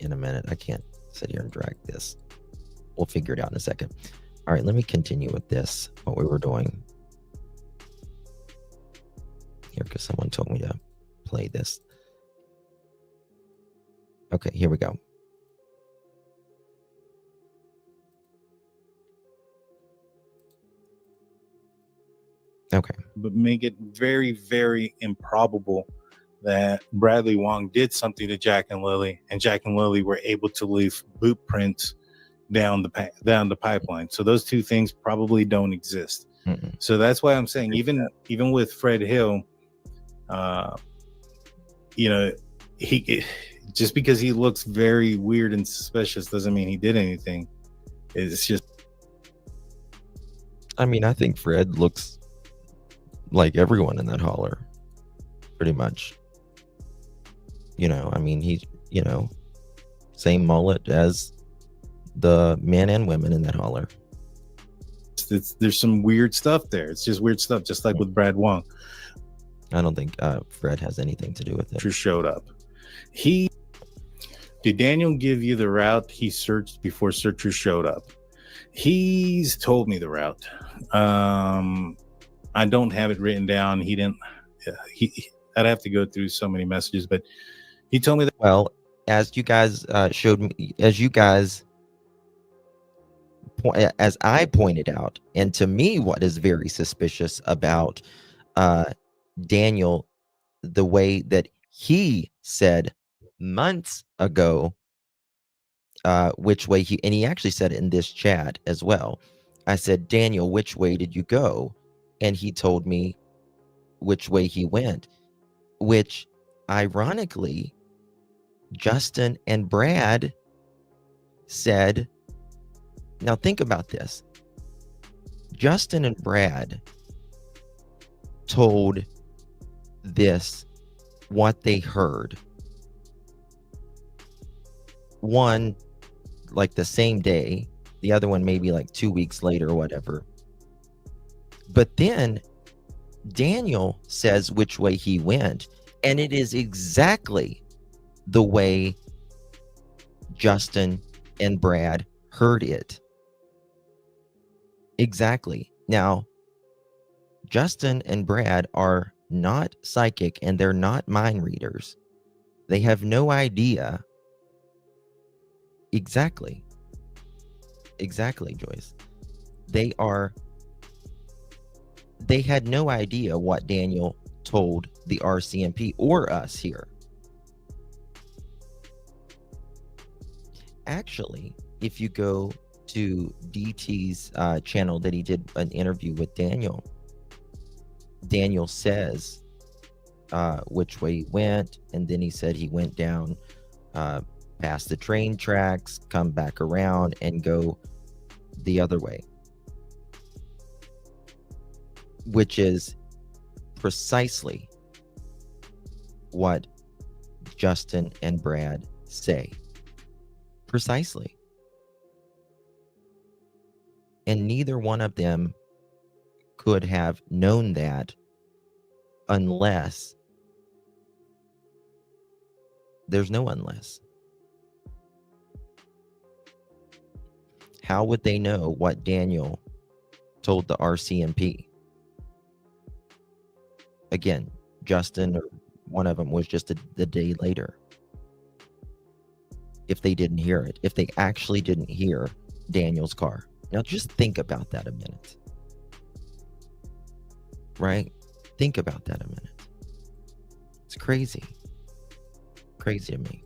in a minute. I can't sit here and drag this. We'll figure it out in a second. All right, let me continue with this, what we were doing here, because someone told me to play this. Okay, here we go. Okay. But make it very, very improbable that Bradley Wong did something to Jack and Lilly, and Jack and Lilly were able to leave boot prints down the pipeline. So those two things probably don't exist. So that's why I'm saying even with Fred Hill, he just because he looks very weird and suspicious doesn't mean he did anything. It's just, I mean, I think Fred looks like everyone in that holler, pretty much. I mean, he's, same mullet as the men and women in that holler. There's some weird stuff there. It's just weird stuff, just like with Brad Wong. I don't think Fred has anything to do with it. Searcher showed up. Did Daniel give you the route he searched before Searcher showed up? He's told me the route. I don't have it written down. He didn't. I'd have to go through so many messages, but he told me that. Well, as you guys showed me, as I pointed out, and to me, what is very suspicious about Daniel, the way that he said months ago, which way and he actually said it in this chat as well. I said, Daniel, which way did you go? And he told me which way he went, which ironically, Justin and Brad said, now think about this. Justin and Brad told this what they heard. One, like the same day, the other one maybe like 2 weeks later or whatever. But then Daniel says which way he went, and it is exactly the way Justin and Brad heard it. Exactly. Now, Justin and Brad are not psychic and they're not mind readers. They have no idea. Exactly, Joyce. They had no idea what Daniel told the RCMP or us here. Actually, if you go to DT's channel that he did an interview with Daniel says which way he went, and then he said he went down past the train tracks, come back around, and go the other way, which is precisely what Justin and Brad say. Precisely. And neither one of them could have known that unless there's no unless. How would they know what Daniel told the RCMP? Again, Justin or one of them was just the day later. If they didn't hear it, if they actually didn't hear Daniel's car. Now just think about that a minute. Right? Think about that a minute. It's crazy. Crazy to me.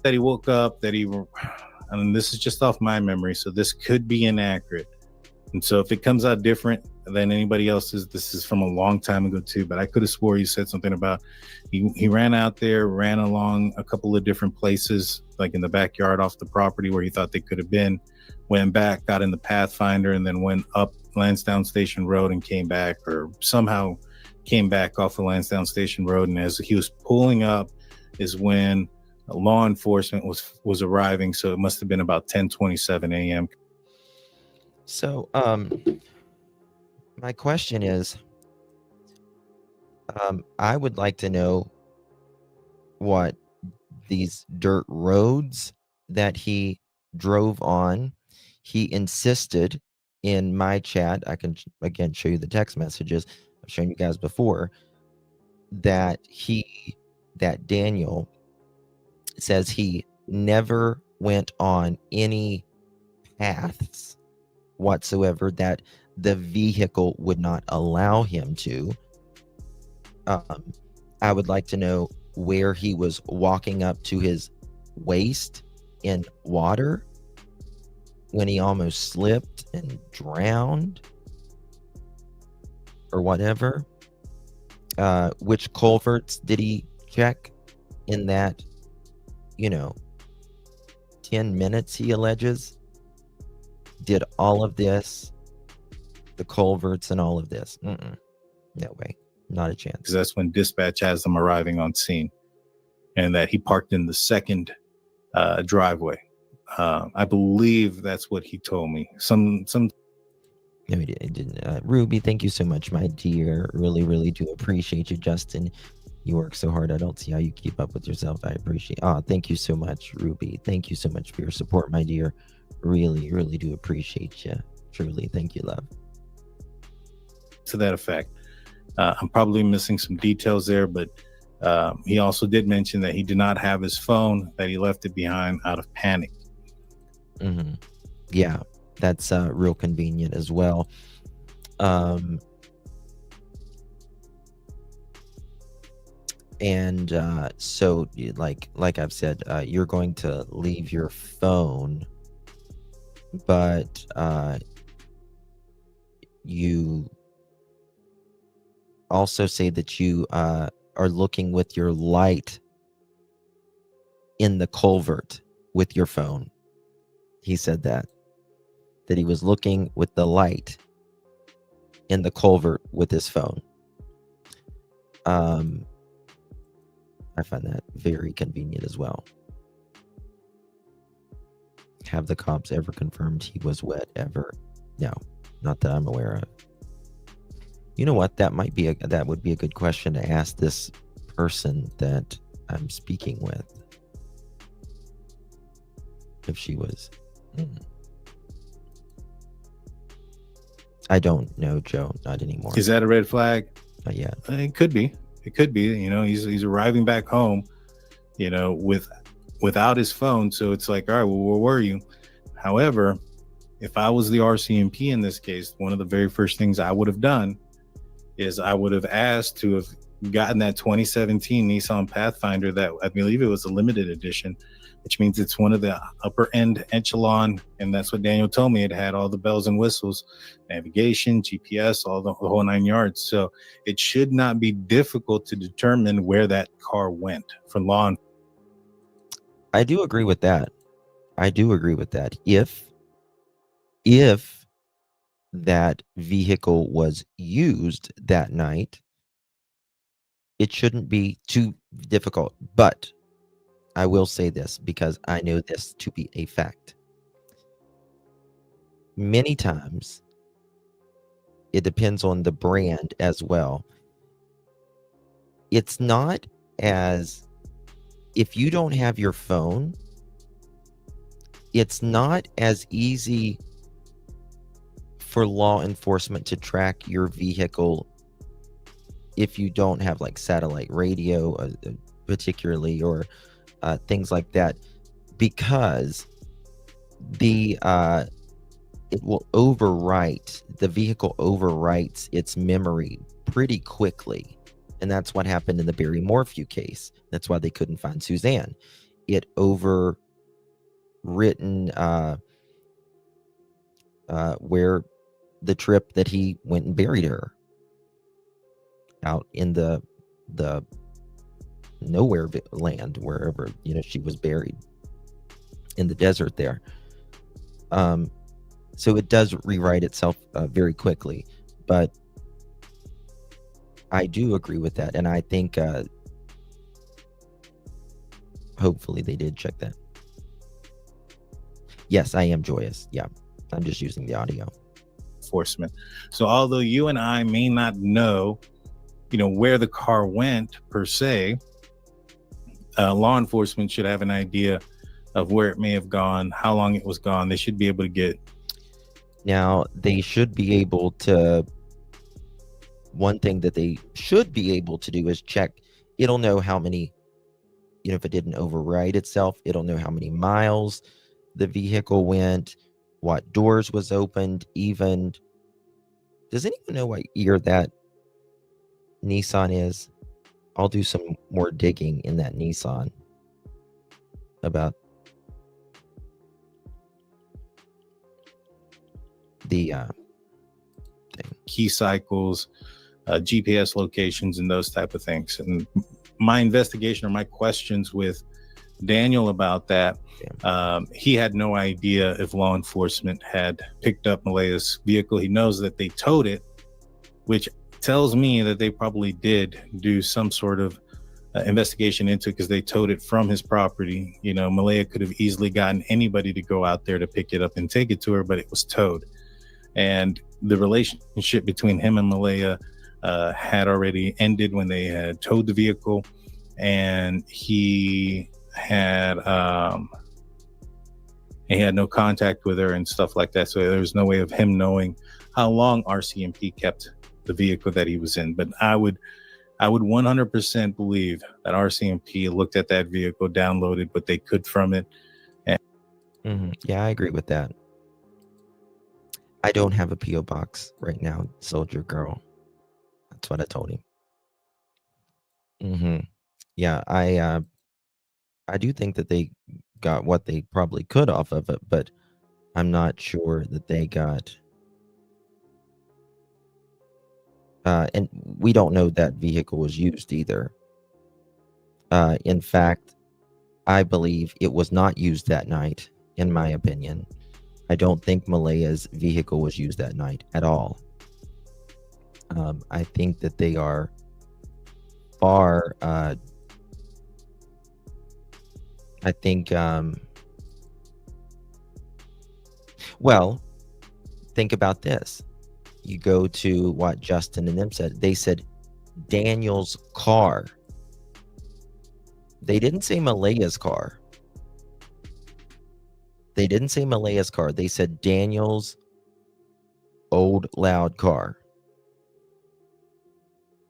That he woke up, and this is just off my memory, so this could be inaccurate. And so if it comes out different than anybody else's, this is from a long time ago too, but I could have swore you said something about he ran out there, ran along a couple of different places, like in the backyard off the property where he thought they could have been, went back, got in the Pathfinder, and then went up Lansdowne Station Road and came back, or somehow came back off of Lansdowne Station Road. And as he was pulling up is when law enforcement was arriving, so it must have been about 10:27 a.m. So my question is, I would like to know what these dirt roads that he drove on. He insisted in my chat, I can again show you the text messages I've shown you guys before, that Daniel says he never went on any paths whatsoever that the vehicle would not allow him to. I would like to know where he was walking up to his waist in water when he almost slipped and drowned or whatever. Which culverts did he check in that, 10 minutes he alleges? Did all of this, the culverts and all of this? No way. Not a chance. Because that's when dispatch has them arriving on scene, and that he parked in the second driveway. I believe that's what he told me. Some. No, he didn't. Ruby, thank you so much, my dear. Really, really do appreciate you, Justin. You work so hard. I don't see how you keep up with yourself. I appreciate. Thank you so much, Ruby. Thank you so much for your support, my dear. Really, really do appreciate you. Truly, thank you, love. To that effect. I'm probably missing some details there, but he also did mention that he did not have his phone, that he left it behind out of panic. Mm-hmm. Yeah, that's real convenient as well. And so, like I've said, you're going to leave your phone, but you also say that you are looking with your light in the culvert with your phone. He said that he was looking with the light in the culvert with his phone. I find that very convenient as well. Have the cops ever confirmed he was wet ever? No, not that I'm aware of. You know what? That would be a good question to ask this person that I'm speaking with. If she was. I don't know, Joe. Not anymore. Is that a red flag? Not yet. It could be. It could be. He's arriving back home, without his phone. So it's like, all right, well, where were you? However, if I was the RCMP in this case, one of the very first things I would have done is I would have asked to have gotten that 2017 Nissan Pathfinder that I believe it was a limited edition, which means it's one of the upper end echelon. And that's what Daniel told me. It had all the bells and whistles, navigation, GPS, all the whole 9 yards. So it should not be difficult to determine where that car went for law enforcement. I do agree with that. If that vehicle was used that night, it shouldn't be too difficult. But I will say this because I know this to be a fact. Many times, it depends on the brand as well. It's not as, if you don't have your phone, it's not as easy for law enforcement to track your vehicle if you don't have like satellite radio, particularly, or things like that, because the vehicle overwrites its memory pretty quickly. And that's what happened in the Barry Morphew case. That's why they couldn't find Suzanne. It overwritten where the trip that he went and buried her out in the nowhere land, wherever she was buried in the desert there. So it does rewrite itself very quickly, but I do agree with that, and I think hopefully they did check that. Yes, I am joyous. Yeah, I'm just using the audio. Enforcement. So although you and I may not know, where the car went per se, law enforcement should have an idea of where it may have gone, how long it was gone. They should be able to get. Now, they should be able to. One thing that they should be able to do is check. It'll know how many, if it didn't override itself, it'll know how many miles the vehicle went, what doors was opened, even. Does anyone know what year that Nissan is? I'll do some more digging in that Nissan about the thing. Key cycles, GPS locations, and those type of things. And my investigation or my questions with Daniel about that, he had no idea if law enforcement had picked up Malaya's vehicle. He knows that they towed it, which tells me that they probably did do some sort of investigation into it, because they towed it from his property. Malaya could have easily gotten anybody to go out there to pick it up and take it to her, but it was towed. And the relationship between him and Malaya had already ended when they had towed the vehicle, and he had no contact with her and stuff like that. So there was no way of him knowing how long RCMP kept the vehicle that he was in. But I would 100% believe that RCMP looked at that vehicle, downloaded what they could from it. Yeah, I agree with that. I don't have a P.O. box right now, soldier girl. That's what I told him. Yeah, I do think that they got what they probably could off of it, but I'm not sure that they got. And we don't know that vehicle was used either. In fact, I believe it was not used that night, in my opinion. I don't think Malaya's vehicle was used that night at all. I think that they are far I think, well, think about this. You go to what Justin and them said. They said Daniel's car. They didn't say Malaya's car. They didn't say Malaya's car. They said Daniel's old loud car.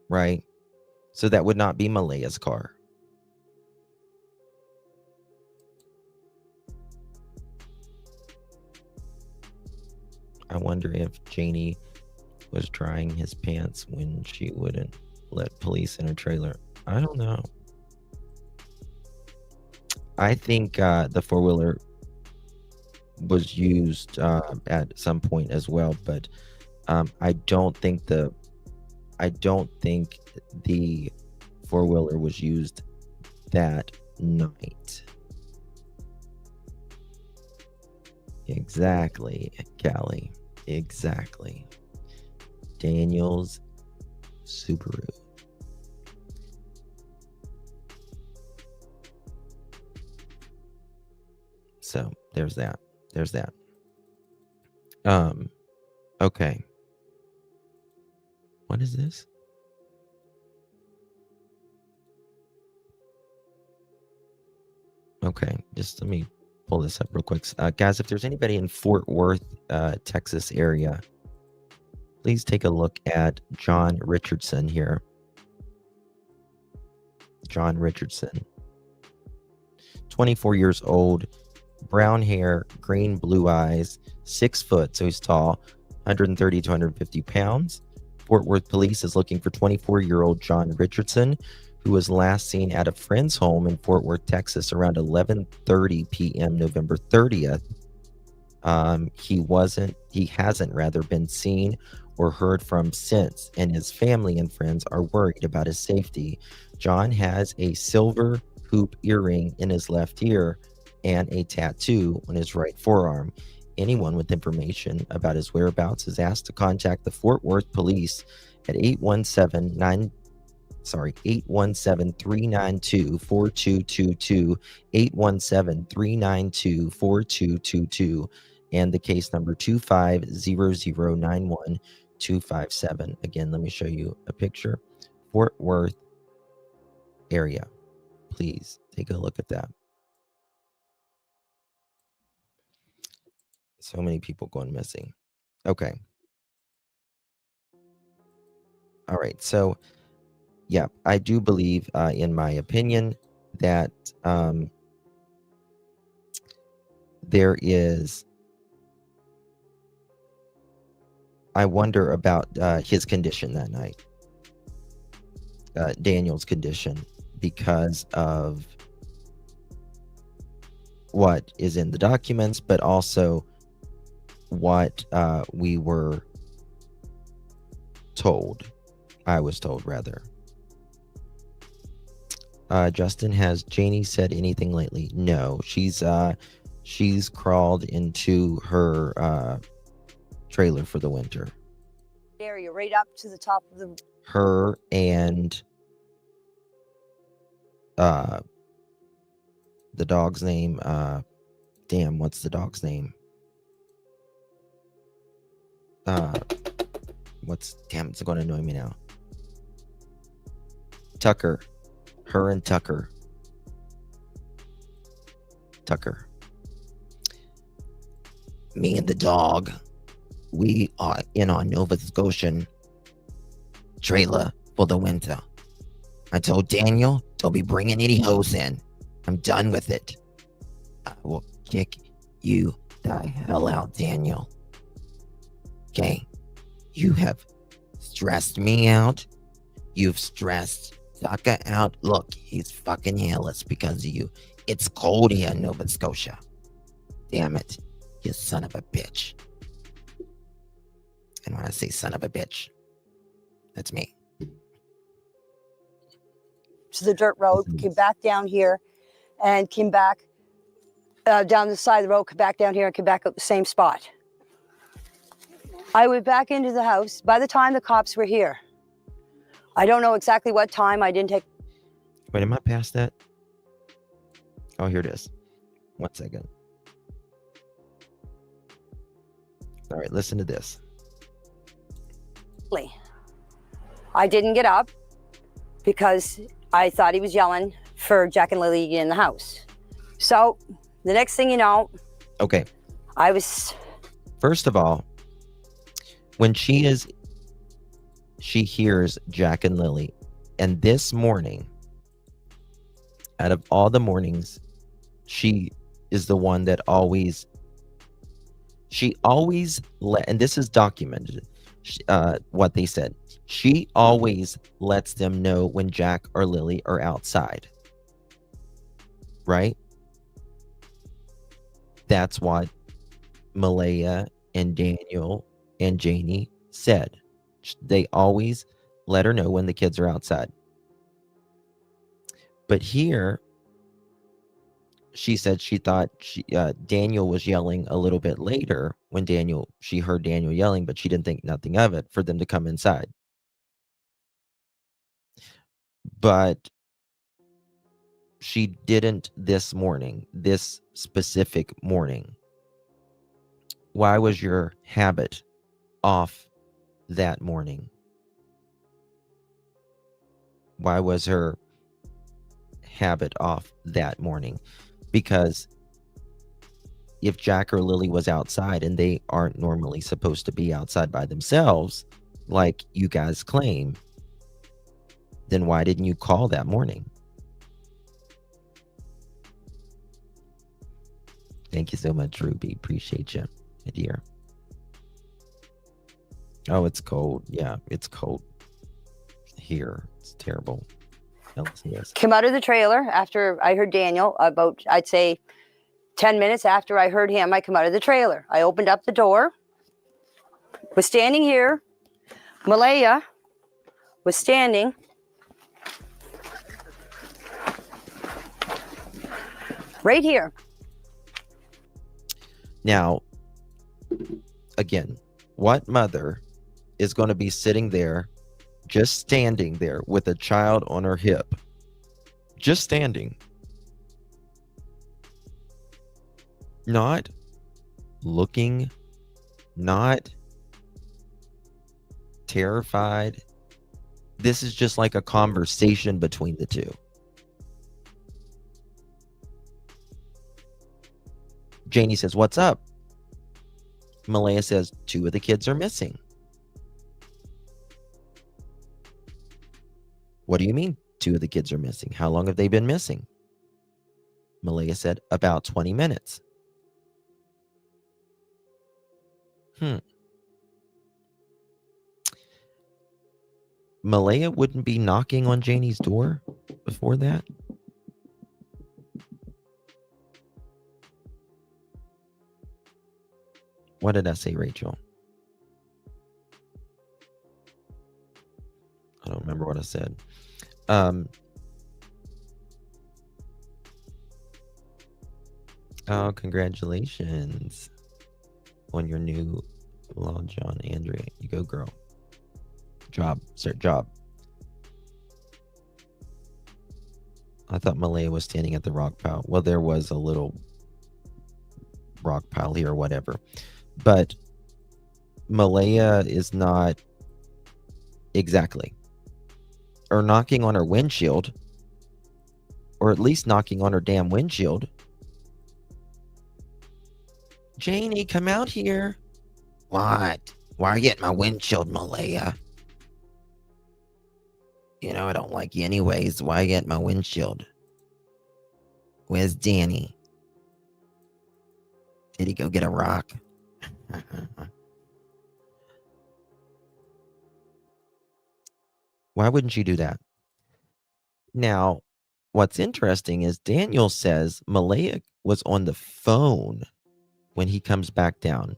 Right? So that would not be Malaya's car. I wonder if Janie was drying his pants when she wouldn't let police in her trailer. I don't know. I think the four-wheeler was used at some point as well, but I don't think the four-wheeler was used that night. Exactly, Callie. Exactly. Daniel's Subaru. So there's that. There's that. Okay. What is this? Okay, just let me pull this up real quick. Guys, if there's anybody in Fort Worth, Texas area, please take a look at John Richardson here. John Richardson. 24 years old, brown hair, green blue eyes, 6 foot, so he's tall, 130 to 150 pounds. Fort Worth police is looking for 24-year-old John Richardson, who was last seen at a friend's home in Fort Worth, Texas around 11:30 p.m. November 30th. He hasn't been seen or heard from since, and his family and friends are worried about his safety. John has a silver hoop earring in his left ear and a tattoo on his right forearm. Anyone with information about his whereabouts is asked to contact the Fort Worth police at 817-392-4222, 817-392-4222, and the case number 250091257. Again, let me show you a picture. Fort Worth area. Please take a look at that. So many people going missing. Okay. All right. So, yeah, I do believe, in my opinion, that there is. I wonder about his condition that night, Daniel's condition, because of what is in the documents, but also what we were told. I was told, rather. Justin, has Janie said anything lately? No, she's crawled into her trailer for the winter. Area right up to the top of the. Her and the dog's name. Damn, what's the dog's name? Damn, it's going to annoy me now. Tucker. Her and Tucker. Me and the dog, we are in our Nova Scotian trailer for the winter. I told Daniel, don't be bringing any hoes in. I'm done with it. I will kick you the hell out, Daniel. Okay? You have stressed me out. You've stressed Tucker out. Look, he's fucking hairless because of you. It's cold here in Nova Scotia. Damn it, you son of a bitch. And when I say son of a bitch, that's me. To the dirt road, came back down here, and came back down the side of the road, come back down here, and came back up the same spot. I went back into the house by the time the cops were here. I don't know exactly what time. I didn't take. Wait, am I past that? Oh, here it is. 1 second. All right, listen to this. I didn't get up because I thought he was yelling for Jack and Lilly in the house. So the next thing you know, Okay. I was. First of all, when she hears Jack and Lilly, and this morning, out of all the mornings, she is the one that always and this is documented, what they said. She always lets them know when Jack or Lilly are outside. Right? That's what Malaya and Daniel and Janie said. They always let her know when the kids are outside. But here, she said she thought Daniel was yelling a little bit later when she heard Daniel yelling, but she didn't think nothing of it for them to come inside. But she didn't this specific morning. Why was your habit off that morning? Why was her habit off that morning? Because if Jack or Lilly was outside and they aren't normally supposed to be outside by themselves, like you guys claim, then why didn't you call that morning? Thank you so much, Ruby. Appreciate you, my dear. Oh, it's cold. Yeah, it's cold here. It's terrible. Yes. Came out of the trailer after I heard Daniel, about, I'd say, 10 minutes after I heard him. I come out of the trailer. I opened up the door, was standing here. Malaya was standing right here. Now, again, what mother is going to be sitting there, just standing there with a child on her hip, just standing, not looking, not terrified? This is just like a conversation between the two. Janie says, "What's up?" Malaya says, "2 of the kids are missing." What do you mean 2 of the kids are missing? How long have they been missing? Malaya said, "About 20 minutes. Malaya wouldn't be knocking on Janie's door before that? What did I say, Rachel? I don't remember what I said. Oh, congratulations on your new law, John. Andrea. You go, girl. Job. I thought Malaya was standing at the rock pile. Well, there was a little rock pile here or whatever. But Malaya is not exactly, or knocking on her windshield, or at least knocking on her damn windshield. Janie, come out here. What? Why are you at my windshield, Malaya? You know I don't like you anyways. Why are you at my windshield? Where's Danny? Did he go get a rock? Why wouldn't you do that? Now, what's interesting is Daniel says Malaya was on the phone when he comes back down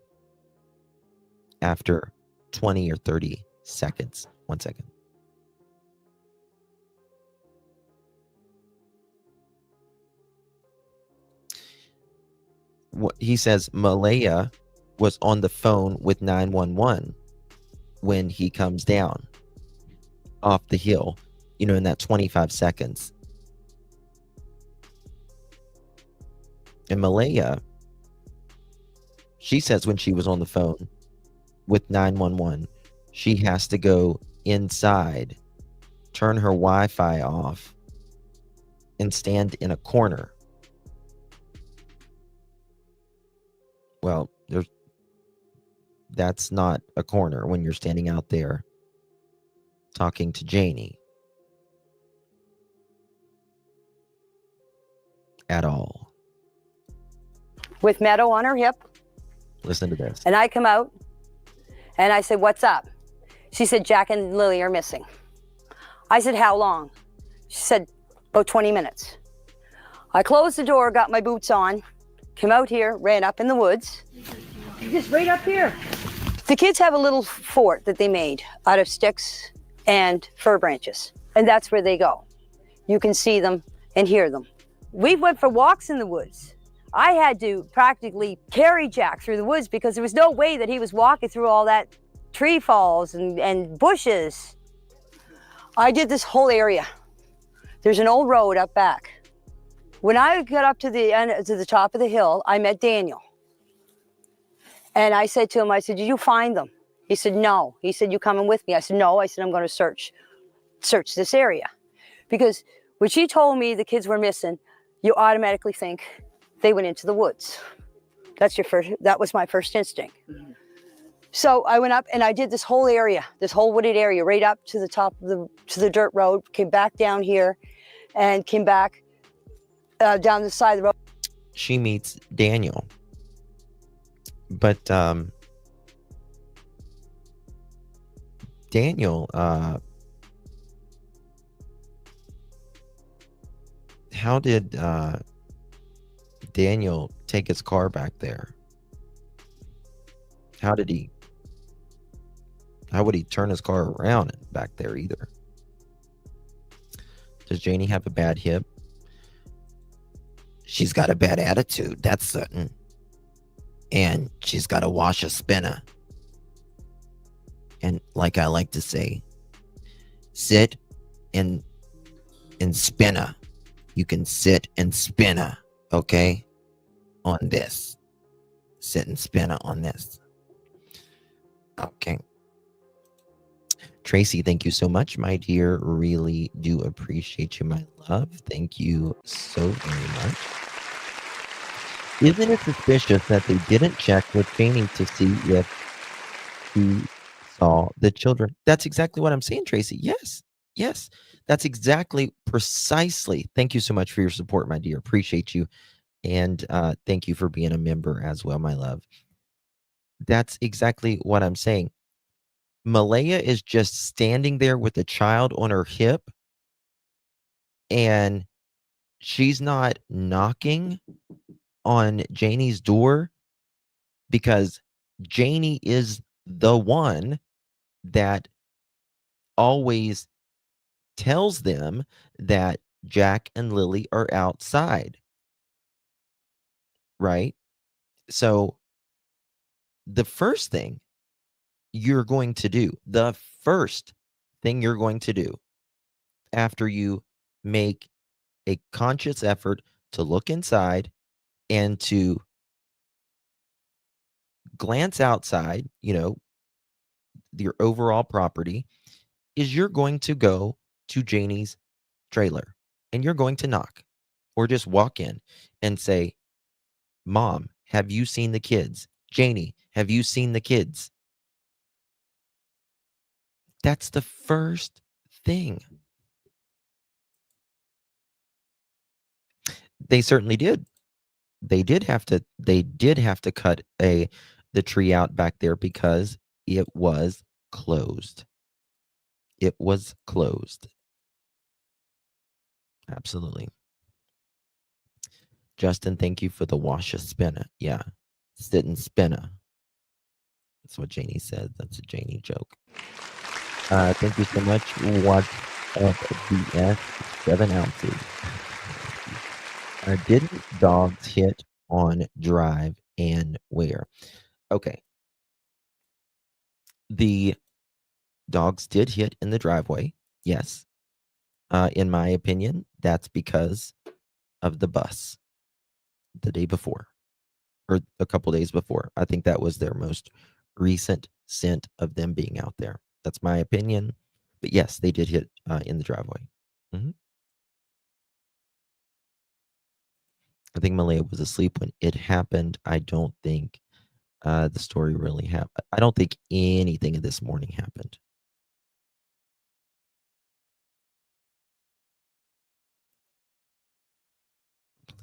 after 20 or 30 seconds. 1 second. He says Malaya was on the phone with 911 when he comes down off the hill, in that 25 seconds. And Malaya, she says when she was on the phone with 911, she has to go inside, turn her Wi-Fi off, and stand in a corner. Well, that's not a corner when you're standing out there talking to Janie at all. With Meadow on her hip. Listen to this. And I come out and I said, "What's up?" She said, "Jack and Lily are missing." I said, "How long?" She said, "About 20 minutes." I closed the door, got my boots on, came out here, ran up in the woods. Just right up here. The kids have a little fort that they made out of sticks and fir branches, and that's where they go. You can see them and hear them. We went for walks in the woods. I had to practically carry Jack through the woods because there was no way that he was walking through all that tree falls and bushes. I did this whole area. There's an old road up back. When I got up to the top of the hill, I met Daniel. And I said to him, I said, "Did you find them?" He said, "No." He said, "You coming with me?" I said, "No." I said, "I'm going to search this area." Because when she told me the kids were missing, you automatically think they went into the woods. That was my first instinct. So I went up and I did this whole area, this whole wooded area, right up to the top of the dirt road, came back down here and came back down the side of the road. She meets Daniel. But Daniel, how did Daniel take his car back there? How would he turn his car around back there either? Does Janie have a bad hip? She's got a bad attitude, that's certain. And she's got to wash a spinner. And like I like to say, sit and spinner. You can sit and spinner, okay? On this. Sit and spinner on this. Okay. Tracy, thank you so much, my dear. Really do appreciate you, my love. Thank you so very much. Isn't it suspicious that they didn't check with Janie to see if he saw the children? That's exactly what I'm saying, Tracy. Yes. That's exactly, precisely. Thank you so much for your support, my dear. Appreciate you. And thank you for being a member as well, my love. That's exactly what I'm saying. Malaya is just standing there with a child on her hip, and she's not knocking on Janie's door because Janie is the one that always tells them that Jack and Lily are outside. Right? So the first thing you're going to do, after you make a conscious effort to look inside and to glance outside, your overall property, is you're going to go to Janie's trailer and you're going to knock or just walk in and say, "Mom, have you seen the kids? Janie, have you seen the kids?" That's the first thing. They certainly did. They did have to cut the tree out back there because it was closed. It was closed. Absolutely. Justin, thank you for the wash a spinner. Yeah. Sit and spinner. That's what Janie said. That's a Janie joke. Thank you so much. Watch FBS 7 ounces. Didn't dogs hit on drive and where? Okay. The dogs did hit in the driveway. Yes. In my opinion, that's because of the bus. the day before, or a couple days before. I think that was their most recent scent of them being out there. That's my opinion. But yes, they did hit in the driveway. Mhm. I think Malaya was asleep when it happened. I don't think the story really happened. I don't think anything of this morning happened.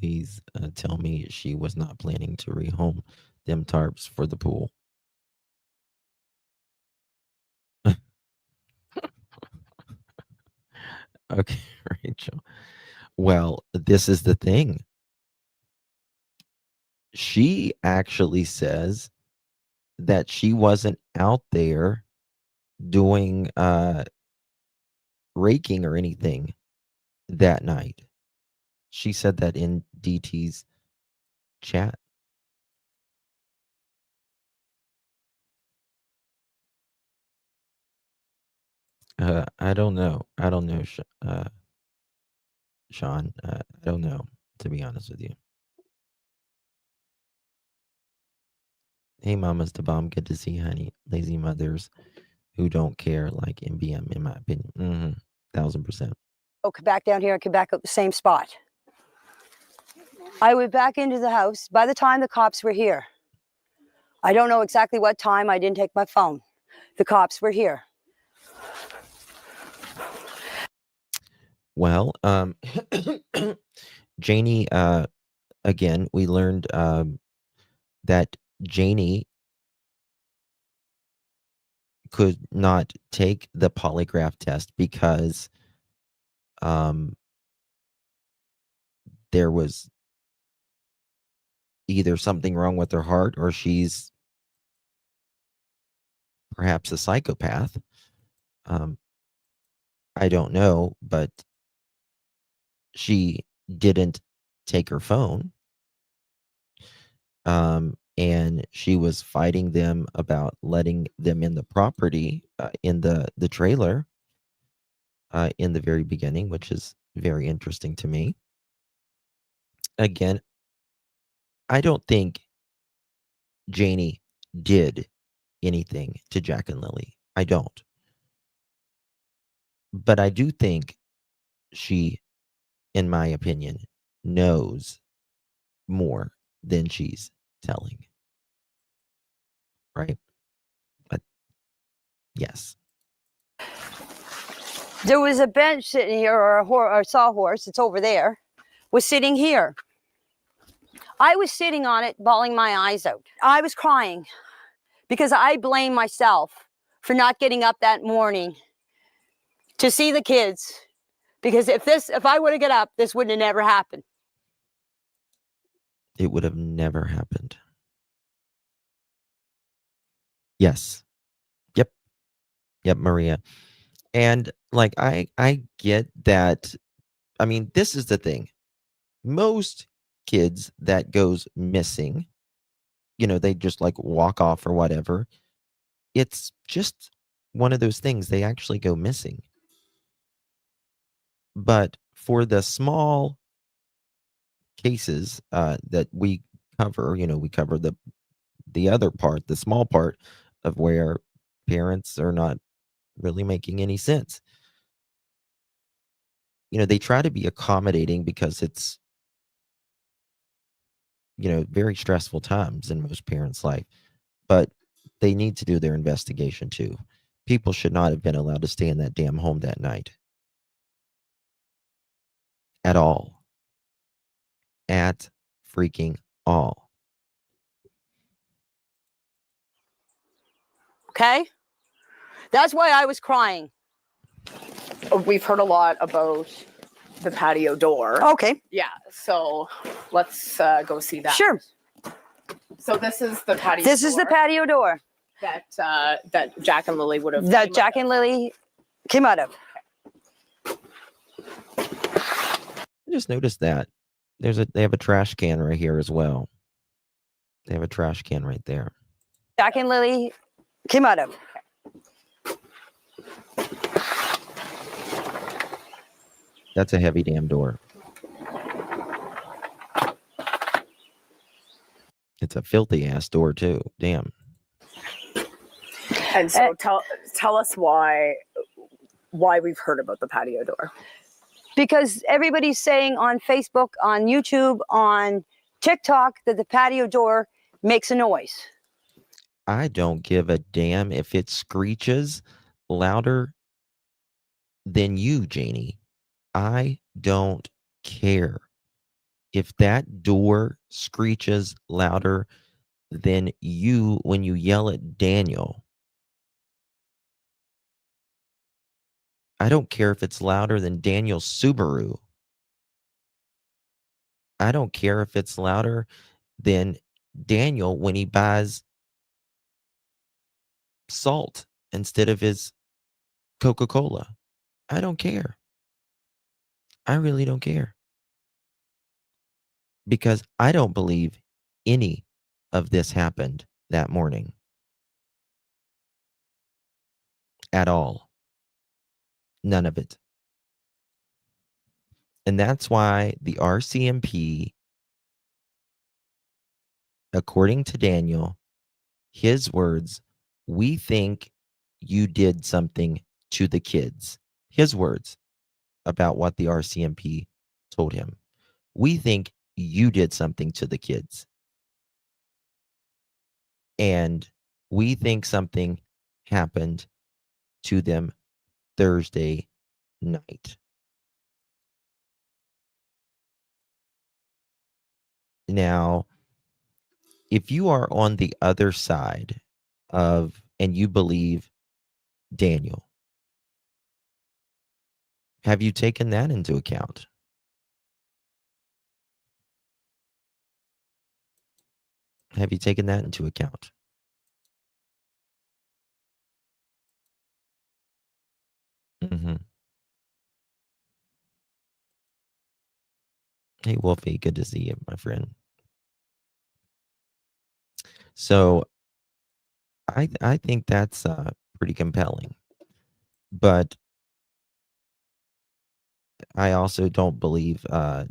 Please tell me she was not planning to rehome them tarps for the pool. Okay, Rachel. Well, this is the thing. She actually says that she wasn't out there doing raking or anything that night. She said that in DT's chat. I don't know. I don't know, Sean. I don't know, to be honest with you. Hey, Mama's the bomb. Good to see you, honey. Lazy mothers who don't care, like MBM, in my opinion. 1000%. Oh, come back down here and come back up the same spot. I went back into the house by the time the cops were here. I don't know exactly what time. I didn't take my phone. The cops were here. Well, Janie, again, we learned that Janie could not take the polygraph test because there was either something wrong with her heart or she's perhaps a psychopath. I don't know, but she didn't take her phone. And she was fighting them about letting them in the property, in the trailer, in the very beginning, which is very interesting to me. Again, I don't think Janie did anything to Jack and Lilly. I don't. But I do think she, in my opinion, knows more than she's telling. Right? But yes. There was a bench sitting here, or a sawhorse, it's over there, was sitting here. I was sitting on it, bawling my eyes out. I was crying because I blame myself for not getting up that morning to see the kids. Because if I would have got up, this wouldn't have never happened. It would have never happened. Yes. Yep, Maria. And like I get that. I mean, this is the thing. Most kids that goes missing, they just like walk off or whatever. It's just one of those things. They actually go missing. But for the small cases that we cover, we cover the other part, the small part of where parents are not really making any sense. They try to be accommodating because it's, very stressful times in most parents' life, but they need to do their investigation too. People should not have been allowed to stay in that damn home that night. At all. At freaking all. Okay? That's why I was crying. We've heard a lot about the patio door. Okay. Yeah, so let's go see that. Sure. So this is the patio This door is the patio door that Jack and Lilly would have. that Jack and Lilly came out of. I just noticed that they have a trash can right here as well. They have a trash can right there. Jack and Lilly came out of. That's a heavy damn door. It's a filthy ass door too. Damn. And so tell us why we've heard about the patio door. Because everybody's saying on Facebook, on YouTube, on TikTok that the patio door makes a noise. I don't give a damn if it screeches louder than you, Janie. I don't care. If that door screeches louder than you when you yell at Daniel, I don't care if it's louder than Daniel's Subaru. I don't care if it's louder than Daniel when he buys salt instead of his Coca-Cola. I don't care. I really don't care. Because I don't believe any of this happened that morning. At all. None of it. And that's why the RCMP, according to Daniel, his words, we think you did something to the kids. His words about what the RCMP told him. We think you did something to the kids. And we think something happened to them Thursday night. Now, if you are on the other side of, and you believe Daniel, have you taken that into account? Have you taken that into account? Mm-hmm. Hey, Wolfie, good to see you, my friend. So I think that's pretty compelling. But I also don't believe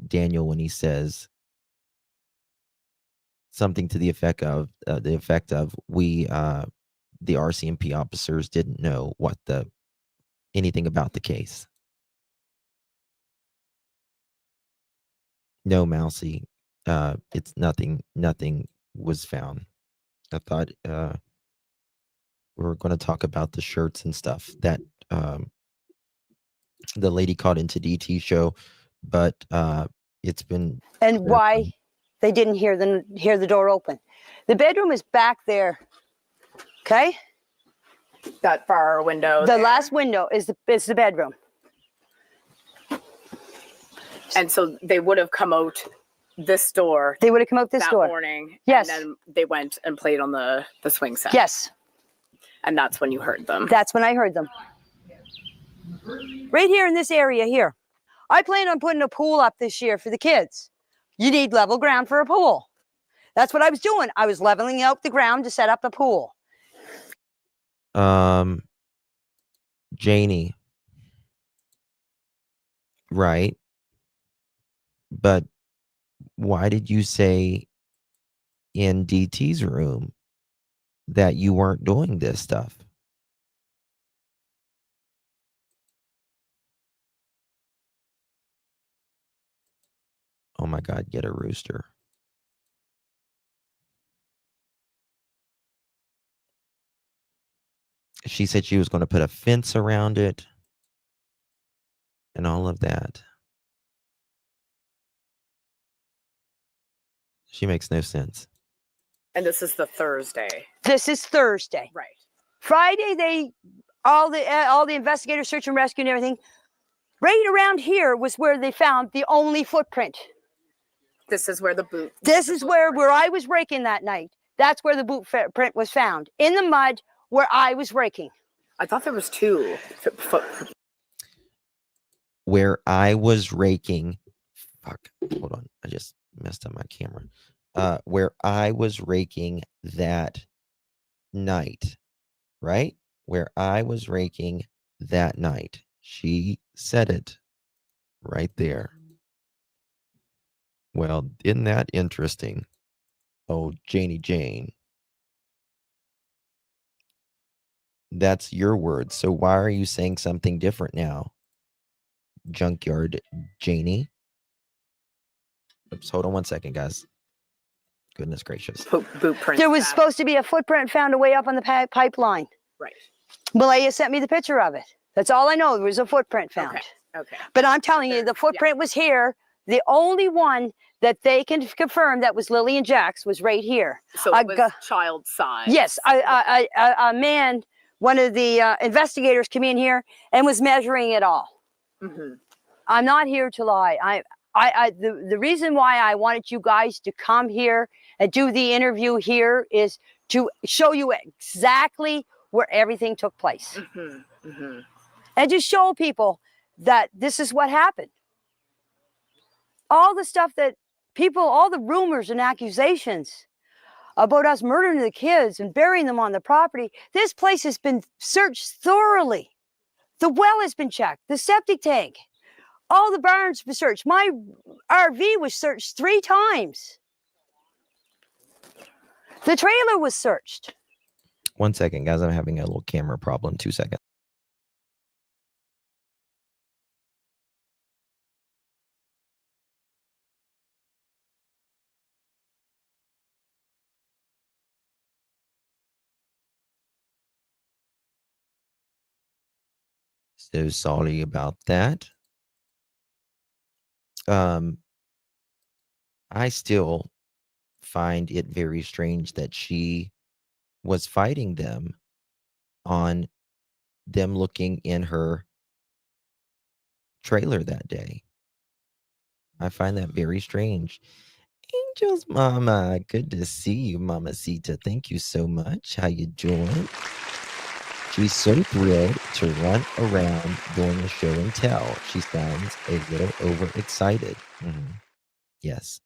Daniel when he says something to the effect of we the RCMP officers didn't know anything about the case. No, Mousy, it's nothing was found. I thought we were going to talk about the shirts and stuff that the lady called into DT show, but it's been And why they didn't hear the door open. The bedroom is back there. Okay? That far window. The last window is the bedroom. And so they would have come out this door. They would have come out this that door. morning. Yes. And then they went and played on the swing set. Yes. And that's when you heard them. That's when I heard them. Right here in this area here. I plan on putting a pool up this year for the kids. You need level ground for a pool. That's what I was doing. I was leveling out the ground to set up a pool. Janie. Right. But why did you say in DT's room that you weren't doing this stuff? Oh my God, get a rooster. She said she was going to put a fence around it and all of that. She makes no sense. And this is the Thursday. This is Thursday. Right. Friday, all the investigators, search and rescue and everything. Right around here was where they found the only footprint. This is where the boot. This is where I was raking that night. That's where the boot print was found. In the mud where I was raking. I thought there was two. Where I was raking. Fuck. Hold on. I just messed up my camera. Where I was raking that night. Right? Where I was raking that night. She said it right there. Well, isn't that interesting? Oh, Jane. That's your word. So why are you saying something different now? Junkyard Janie. Oops, hold on one second, guys. Goodness gracious. Boot prints. There was supposed to be a footprint found way up on the pipeline. Right. Malaya sent me the picture of it. That's all I know. There was a footprint found. Okay. But I'm telling you, the footprint was here. The only one that they can confirm that was Lily and Jack's was right here. So it was child size. Yes, a man, one of the investigators came in here and was measuring it all. Mm-hmm. I'm not here to lie. The reason why I wanted you guys to come here and do the interview here is to show you exactly where everything took place. Mm-hmm. Mm-hmm. And to show people that this is what happened. All the stuff that people, all the rumors and accusations about us murdering the kids and burying them on the property, this place has been searched thoroughly. The well has been checked, the septic tank, all the barns were searched. My RV was searched 3 times. The trailer was searched. 1 second, guys. I'm having a little camera problem. 2 seconds. So sorry about that. I still find it very strange that she was fighting them on them looking in her trailer that day. I find that very strange. Angels, Mama, good to see you, Mamacita. Thank you so much. How you doing? She's so thrilled to run around doing a show and tell. She sounds a little overexcited. Mm-hmm. Yes.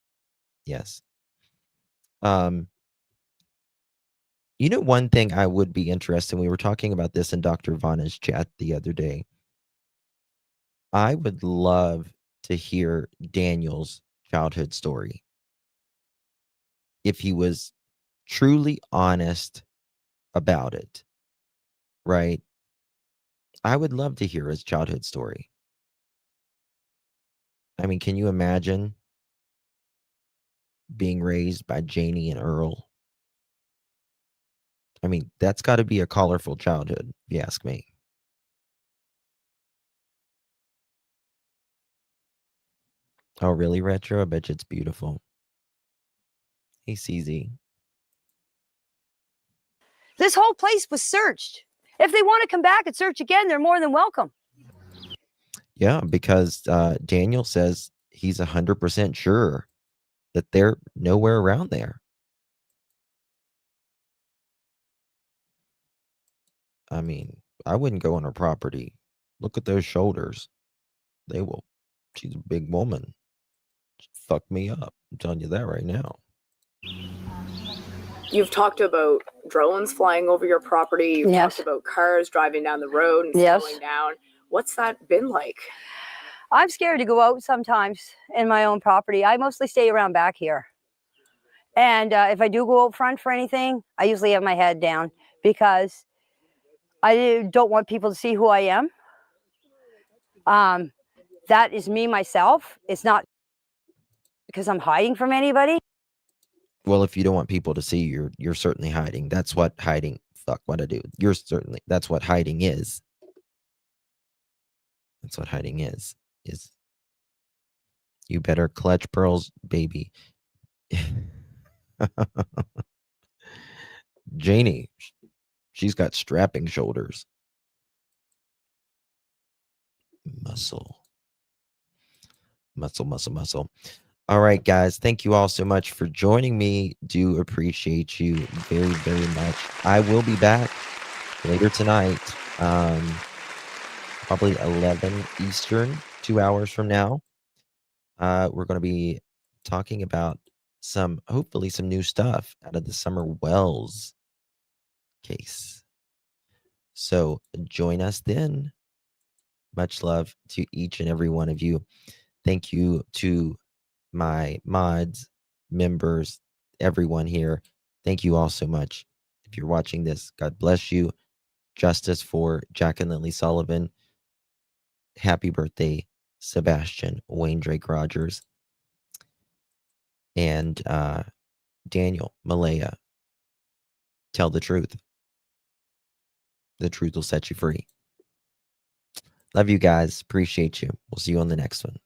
You know, one thing I would be interested in, we were talking about this in Dr. Vanna's chat the other day. I would love to hear Daniel's childhood story. If he was truly honest about it, right? I would love to hear his childhood story. I mean, can you imagine being raised by Janie and Earl? I mean, that's got to be a colorful childhood, if you ask me. Oh, really, Retro? I bet you it's beautiful. Hey, CZ. This whole place was searched. If they want to come back and search again, they're more than welcome. Yeah, because Daniel says he's 100% sure that they're nowhere around there. I mean, I wouldn't go on her property. Look at those shoulders. They will. She's a big woman. She'd fuck me up. I'm telling you that right now. You've talked about drones flying over your property. You've talked about cars driving down the road and slowing down. What's that been like? I'm scared to go out sometimes in my own property. I mostly stay around back here. And if I do go out front for anything, I usually have my head down because I don't want people to see who I am. That is me, myself. It's not because I'm hiding from anybody. Well, if you don't want people to see, you're certainly hiding. That's what hiding. Fuck what I do. That's what hiding is. That's what hiding is you better clutch pearls, baby. Janie, she's got strapping shoulders. Muscle. All right, guys. Thank you all so much for joining me. Do appreciate you very, very much. I will be back later tonight, probably 11 Eastern, 2 hours from now. We're going to be talking about hopefully some new stuff out of the Summer Wells case. So join us then. Much love to each and every one of you. Thank you to my mods, members, everyone here. Thank you all so much. If you're watching this, God bless you. Justice for Jack and Lilly Sullivan. Happy birthday, Sebastian Wayne Drake Rogers. And Daniel Malaya. Tell the truth. The truth will set you free. Love you guys. Appreciate you. We'll see you on the next one.